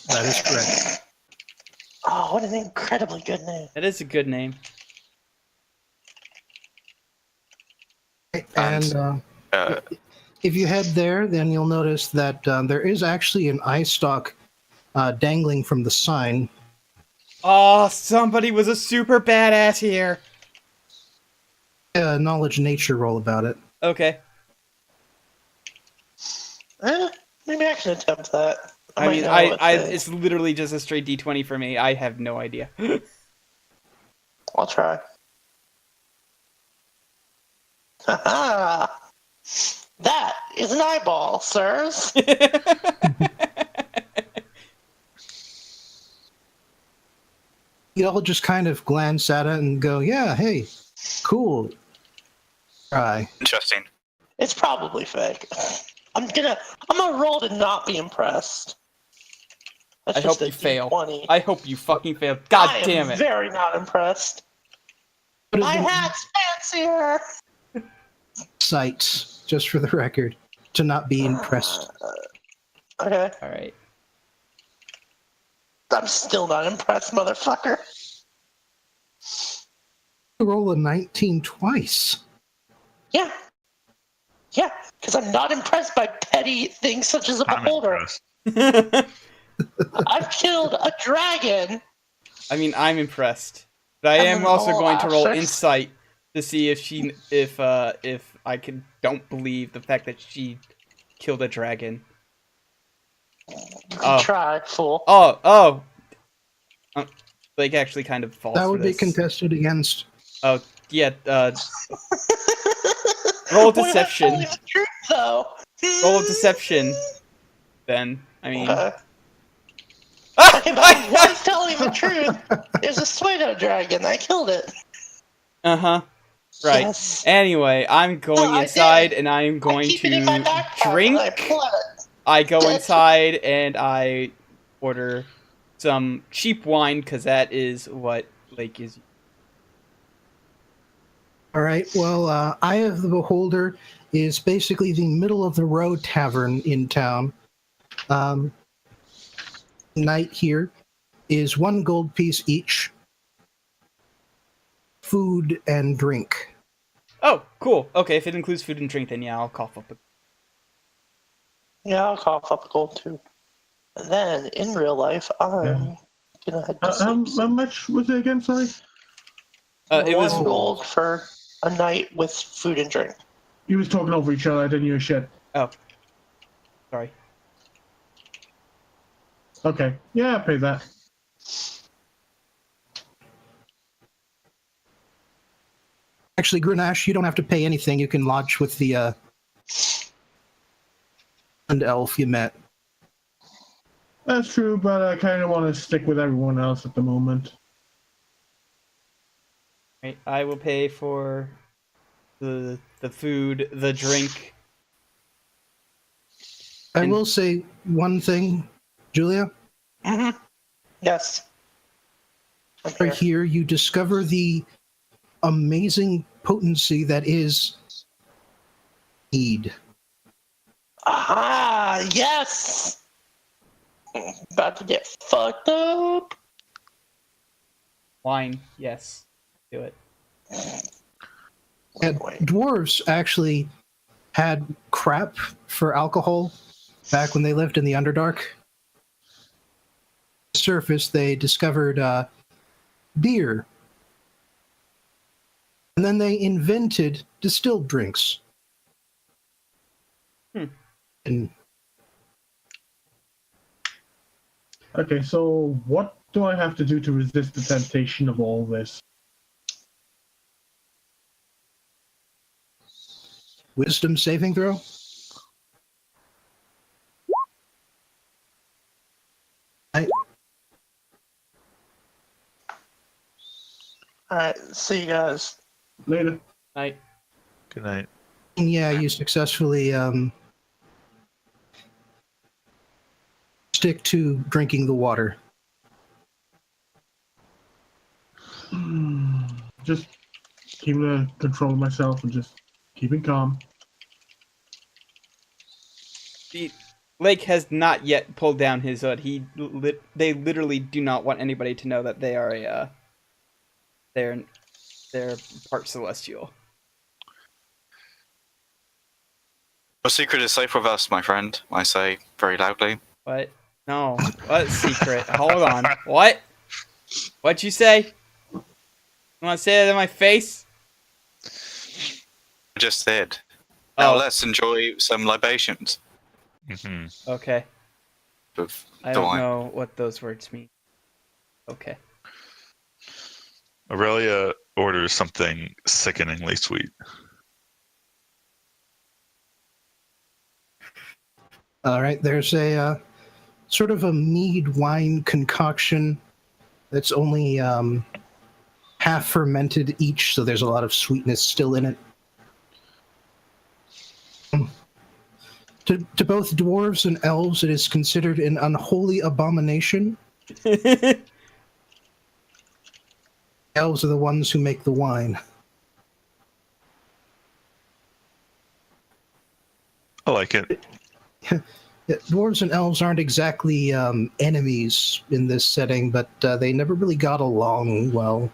That is correct. Oh, what an incredibly good name. That is a good name. And if you head there, then you'll notice that there is actually an eye stalk dangling from the sign. Oh, somebody was a super badass here. Knowledge nature roll about it. Okay. Maybe I can attempt that. I might mean, know I what the- it's literally just a straight D20 for me. I have no idea. I'll try. Haha! That is an eyeball, sirs. You all just kind of glance at it and go, "Yeah, hey, cool." Try. Interesting. It's probably fake. I'm gonna roll to not be impressed. That's I just hope a you fail. D20. I hope you fucking fail. God I am damn it. very not impressed. What is My the hat's fancier. sight, just for the record, to not be impressed? Okay, All right. I'm still not impressed, motherfucker. Roll a 19 twice. Yeah, because I'm not impressed by petty things such as a I'm beholder. impressed. I've killed a dragon. I mean, I'm impressed. But I And am then also roll going to roll assets. insight to see if I don't believe the fact that she killed a dragon. You can Oh. try, fool. Oh. Blake actually kind of falls That for would be this. contested against. Oh, yeah, roll What if I tell deception. you the truth, though? Roll deception, then. I mean... Okay. Ah! Okay, but I was telling you the truth. There's a pseudo dragon. I killed it. Uh-huh. Right. Yes. Anyway, I'm going I inside did. and I'm I going keep it in my to backpack and I drink. pull it. I go Dead. inside and I order some cheap wine because that is what Blake is. All right. Well, Eye of the Beholder is basically the middle of the road tavern in town. Night here is 1 gold piece each. Food and drink. Oh, cool. Okay, if it includes food and drink, then yeah, I'll cough up. Yeah, I'll cough up a gold too. And then in real life, I'm gonna head to sleep. How much was it again? Sorry. It was 1 gold for a night with food and drink. You was talking over each other. I didn't hear shit. Oh, sorry. Okay. Yeah, I'll pay that. Actually, Grenache, you don't have to pay anything. You can lodge with the and elf you met. That's true, but I kind of want to stick with everyone else at the moment. Right, I will pay for the food, the drink. I And- will say one thing, Julia. Mm-hmm. Yes. I'm Right here. here, you discover the amazing potency that is mead. Aha! Yes! About to get fucked up. Wine, yes. Do it. And Wait. dwarves actually had crap for alcohol back when they lived in the Underdark. Surface, they discovered beer. And then they invented distilled drinks. And Okay, so what do I have to do to resist the temptation of all this? wisdom saving throw? Alright, see you guys. Later. Night. Good night. Yeah, you successfully stick to drinking the water. Just keeping control of myself and just keeping calm. Lake has not yet pulled down his hood. They literally do not want anybody to know that they are they're part celestial. Your secret is safe with us, my friend, I say very loudly. What? No. What secret? Hold on. What? What'd you say? You want to say that in my face? I just did. Now Oh, let's enjoy some libations Hmm. okay. with I the don't wine. know what those words mean. Okay. Aurelia orders something sickeningly sweet. All right, there's a sort of a mead wine concoction that's only half fermented each, so there's a lot of sweetness still in it. To both dwarves and elves, it is considered an unholy abomination. Elves are the ones who make the wine. I like it. Yeah, dwarves and elves aren't exactly enemies in this setting, but they never really got along well.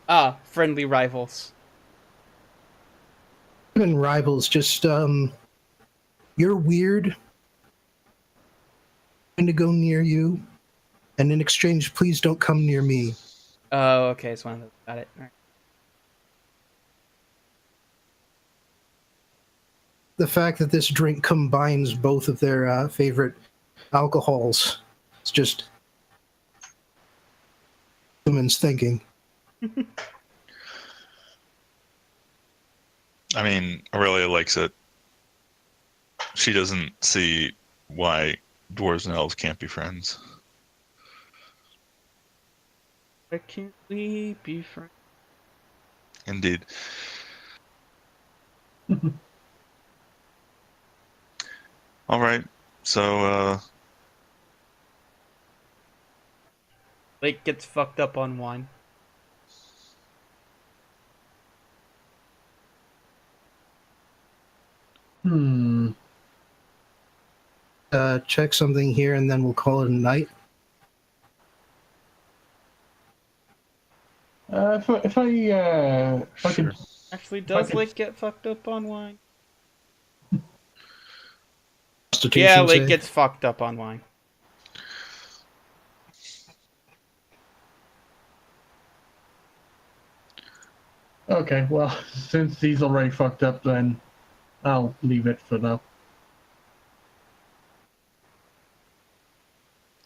Ah, friendly rivals. Even rivals, just you're weird. I'm going to go near you, and in exchange, please don't come near me. Oh, okay. It's one of those. Got it. All right. The fact that this drink combines both of their favorite alcohols. It's just humans thinking. I mean, Aurelia likes it. She doesn't see why dwarves and elves can't be friends. Why can't we be friends? Indeed. All right. So, Lake gets fucked up on wine. Check something here, and then we'll call it a night. If I sure. could, Actually, does could- Lake get fucked up on wine? Constitution Yeah, Lake save. gets fucked up on wine. Okay, well, since he's already fucked up, then I'll leave it for now.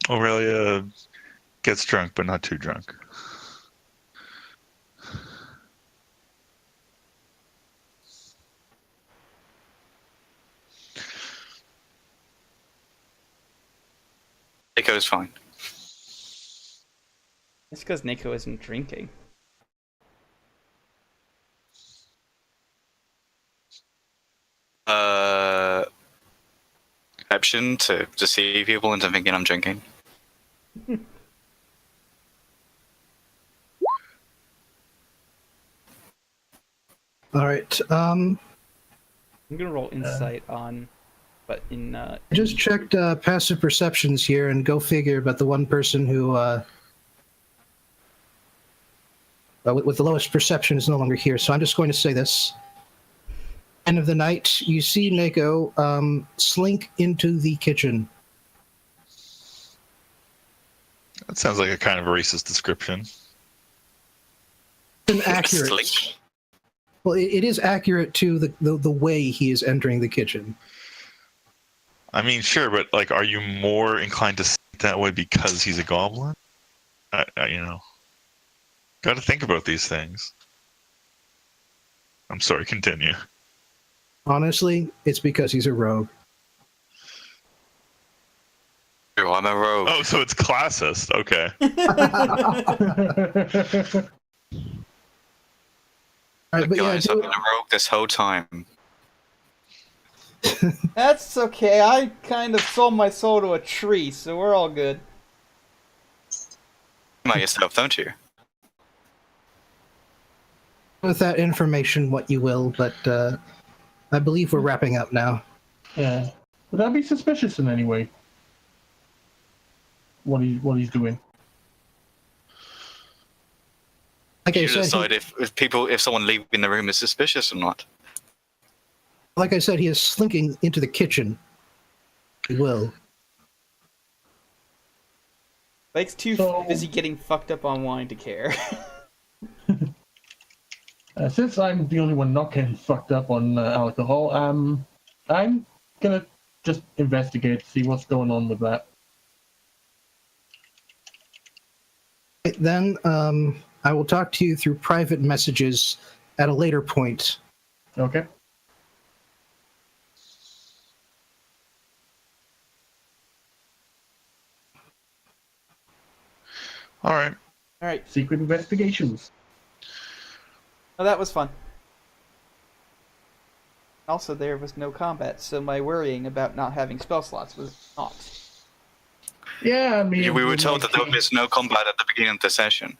Aurelia gets drunk, but not too drunk. Nico's fine. It's because Nico isn't drinking. Perception to deceive people into thinking I'm drinking. All right. I'm gonna roll insight on, but in I just checked passive perceptions here, and go figure. But the one person who with the lowest perception is no longer here. So I'm just going to say this. End of the night, you see Nico slink into the kitchen. That sounds like a kind of racist description. Accurate. Slink. Well, it is accurate to the way he is entering the kitchen. I mean, sure, but like, are you more inclined to see it that way because he's a goblin? You know, got to think about these things. I'm sorry. Continue. Honestly, it's because he's a rogue. Oh, I'm a rogue. Oh, so it's classist. Okay. All right, but yeah, Guys, I've been a rogue this whole time. that's okay. I kind of sold my soul to a tree, so we're all good. You know yourself, don't you? with that information what you will, but I believe we're wrapping up now. Yeah. Would that be suspicious in any way? What he's doing? Like I You said, decide if someone leaving the room is suspicious or not. like I said, he is slinking into the kitchen. He will. Lake's too busy getting fucked up on wine to care. Since I'm the only one not getting fucked up on alcohol, I'm gonna just investigate, see what's going on with that. Then I will talk to you through private messages at a later point. Okay. All right. All right. Secret investigations. Oh, that was fun. Also, there was no combat, so my worrying about not having spell slots was not. Yeah, I mean, We were told that there was no combat at the beginning of the session.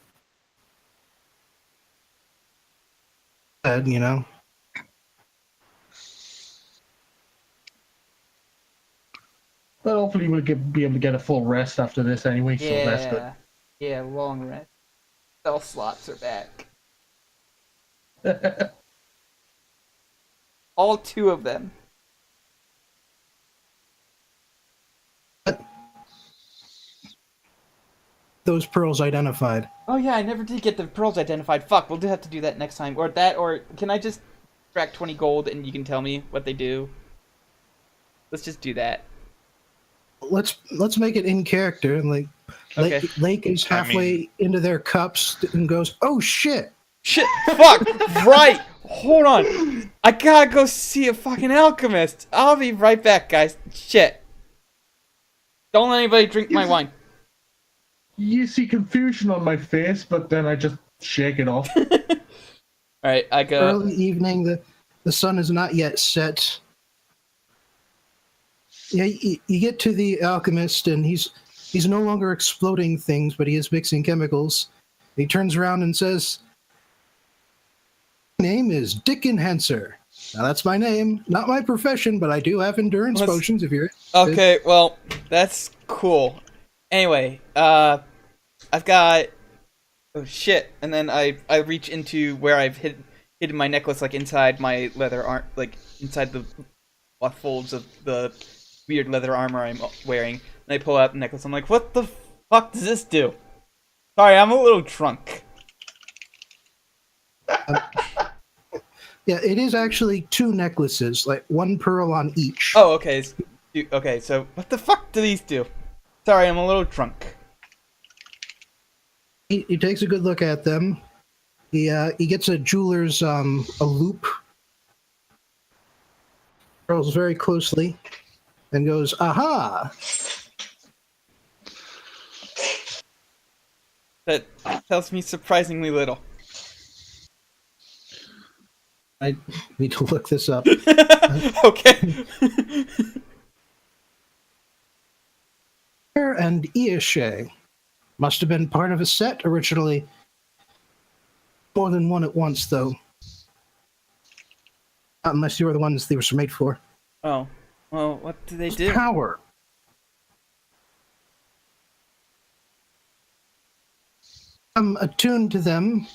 You know, But hopefully we'll be able to get a full rest after this anyway, so that's good. Yeah, long rest. Spell slots are back. All two of them. those pearls identified. Oh yeah, I never did get the pearls identified. Fuck, we'll have to do that next time. Or that, or can I just track 20 gold and you can tell me what they do? Let's just do that. let's make it in character. And like, Okay. Lake is halfway into their cups and goes, "Oh shit! Shit! Fuck! Right! Hold on. I gotta go see a fucking alchemist. I'll be right back, guys. Shit. Don't let anybody drink my wine. You see confusion on my face, but then I just shake it off. Alright, I go. Early evening. The sun is not yet set. Yeah, you get to the alchemist, and he's no longer exploding things, but he is mixing chemicals. He turns around and says, "My name is Dick Enhancer. Now that's my name, not my profession, but I do have endurance potions if you're interested." Okay, well, that's cool. Anyway, I've got... Oh, shit. And then I reach into where I've hidden my necklace, like, inside my leather arm, like, inside the folds of the weird leather armor I'm wearing. And I pull out the necklace. I'm like, what the fuck does this do? Sorry, I'm a little drunk. Yeah, it is actually 2 necklaces, like 1 pearl on each. Oh, okay. Okay, so what the fuck do these do? Sorry, I'm a little drunk. He takes a good look at them. He gets a jeweler's a loop. Pearls very closely, and goes, "Aha!" That tells me surprisingly little. I need to look this up. Okay. And Iashe must have been part of a set originally. More than one at once, though. Not unless you were the ones they were made for. Oh. Well, what do they do? Power. Attuned to them,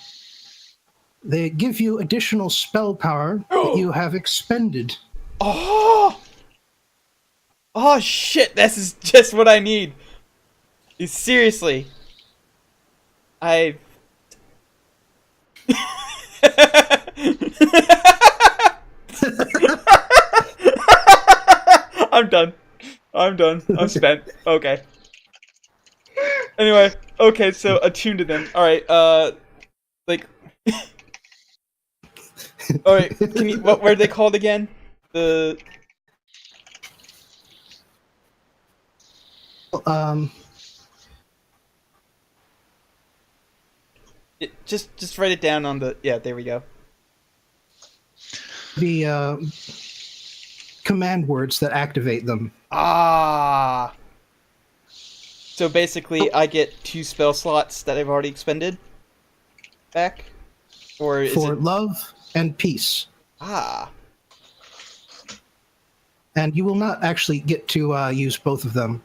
they give you additional spell power that you have expended. Oh! Oh shit, this is just what I need. Seriously. I... I'm done. I'm spent. Okay. Anyway, okay, so attuned to them. Alright, like... Alright, can you... What were they called again? The... Just write it down on the... Yeah, there we go. The command words that activate them. Ah. So basically, I get 2 spell slots that I've already expended back? Or is for it... love and peace. Ah. And you will not actually get to use both of them.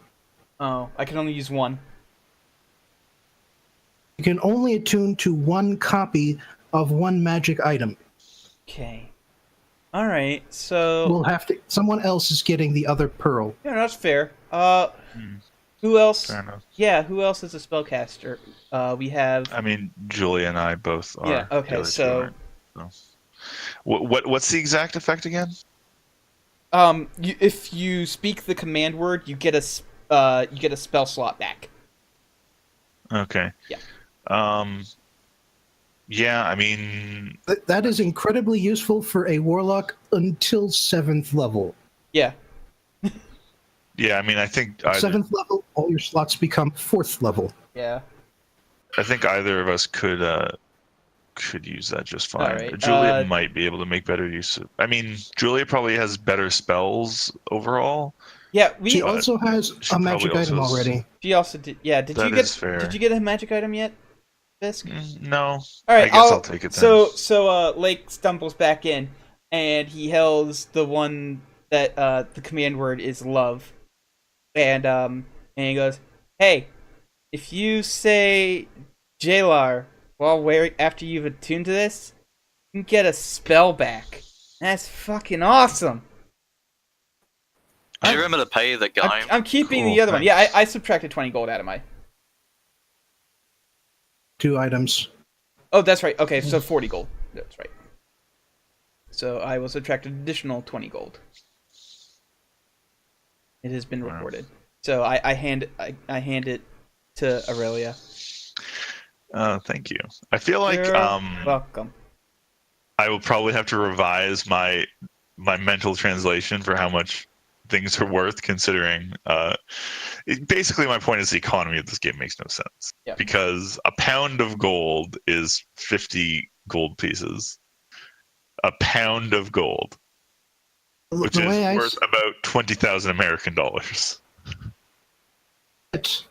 Oh, I can only use one. You can only attune to 1 copy of 1 magic item. Okay. Alright, so... We'll have to... Someone else is getting the other pearl. Yeah, that's fair. Who else? Fair enough. Yeah, who else is a spellcaster? We have... I mean, Julia and I both are. Yeah, okay, The other two so... aren't, so. What's the exact effect again? If you speak the command word, you get a spell slot back. Okay. Yeah. Yeah, I mean... That is incredibly useful for a warlock until 7th level. Yeah. Yeah, I mean, I think... 7th level, all your slots become 4th level. Yeah. I think either of us could use that just fine. Alright, Julia might be able to make better use of... I mean, Julia probably has better spells overall. Yeah, She also has she a magic probably item also has- already. She also did... Yeah, did That you get... is fair. Did you get a magic item yet, Fisk? No. Alright, I guess I'll take it then. So Lake stumbles back in, and he hails the one that, the command word is love. And he goes, "Hey, if you say Jalar after you've attuned to this, you can get a spell back. That's fucking awesome." Do you remember to pay the guy? I'm keeping Cool, the other one. thanks. Yeah, I subtracted 20 gold out of my... 2 items. Oh, that's right. Okay, so 40 gold. That's right. So I will subtract an additional 20 gold. It has been Wow. recorded. So I hand it to Aurelia. Thank you. I feel like You're welcome. I will probably have to revise my mental translation for how much things are worth, considering basically my point is the economy of this game makes no sense. Yeah. Because a pound of gold is 50 gold pieces. A pound of gold, which The is way I worth about 20,000 American dollars. it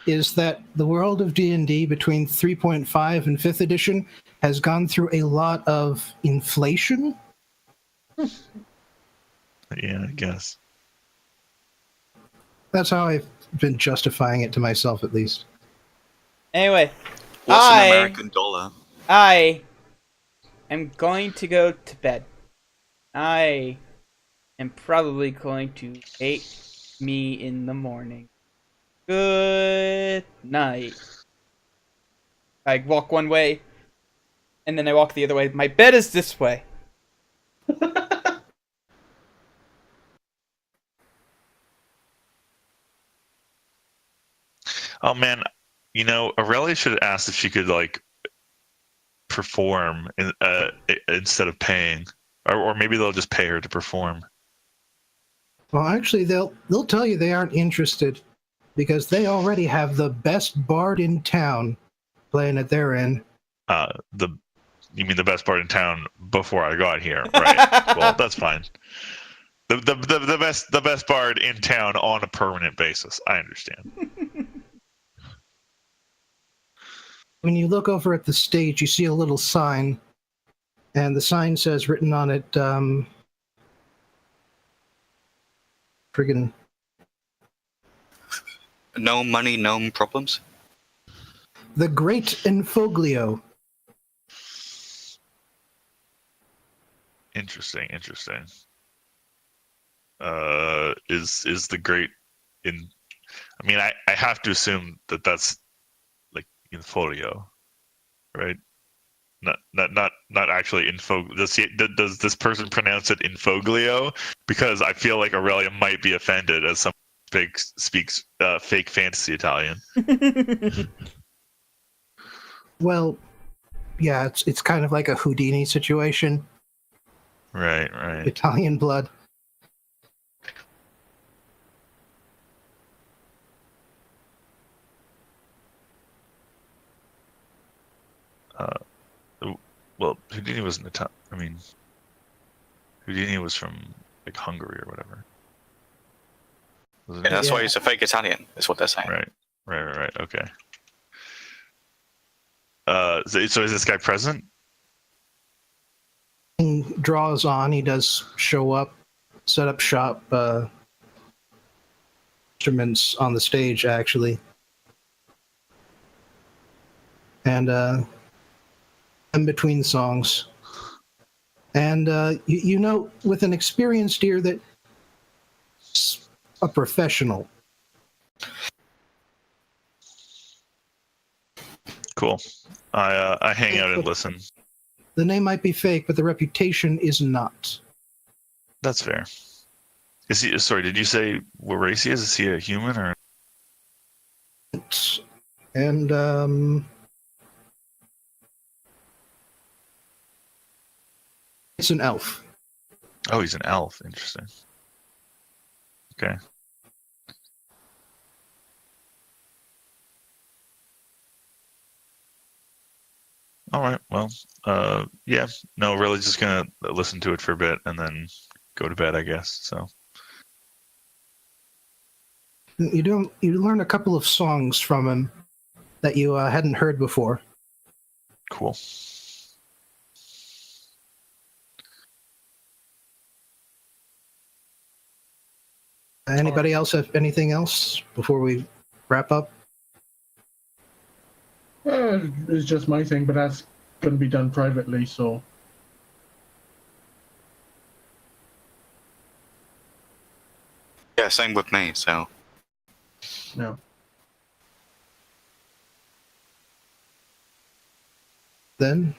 is that the world of D&D between 3.5 and 5th edition has gone through a lot of inflation. Yeah, I guess. That's how I've been justifying it to myself, at least. Anyway, What's an American dollar? I am going to go to bed. I am probably going to hate me in the morning. Good night. I walk one way, and then I walk the other way. My bed is this way. Oh man, Aurelia should have asked if she could like perform instead of paying, or maybe they'll just pay her to perform. Well, actually, they'll tell you they aren't interested because they already have the best bard in town playing at their end. You mean the best part in town before I got here, right? Well, that's fine. The best bard in town on a permanent basis. I understand. When you look over at the stage, you see a little sign, and the sign says, written on it, friggin' No money, no problems. The Great Infoglio. Interesting. Is the great in? I mean, I have to assume that that's like in folio, right? Not actually info. Does this person pronounce it infoglio? Because I feel like Aurelia might be offended as some speaks fake fantasy Italian. Well, yeah, it's kind of like a Houdini situation. Right. Italian blood. Well, Houdini wasn't Italian. I mean, Houdini was from like Hungary or whatever. Yeah, that's why he's a fake Italian. Is what they're saying. Right. Okay. So is this guy present? He draws on. He does show up, set up shop, instruments on the stage, actually. And in between songs. And with an experienced ear that a professional. Cool. I hang out and listen. The name might be fake, but the reputation is not. That's fair. Is he? Sorry, did you say what race he is? Is he a human or? And it's an elf. Oh, he's an elf. Interesting. Okay. All right. Well, yeah. No, really, just gonna listen to it for a bit and then go to bed, I guess. So. You learn a couple of songs from him that you hadn't heard before. Cool. Anybody else have anything else before we wrap up? It's just my thing, but that's going to be done privately, so. Yeah, same with me. So. No. Then.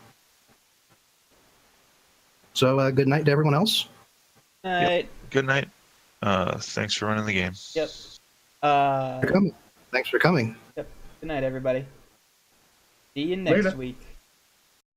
So, good night to everyone else. Night. Good night. Thanks for running the game. Yep. Uh, Thanks for coming. Yep. Good night, everybody. See you next Later. week.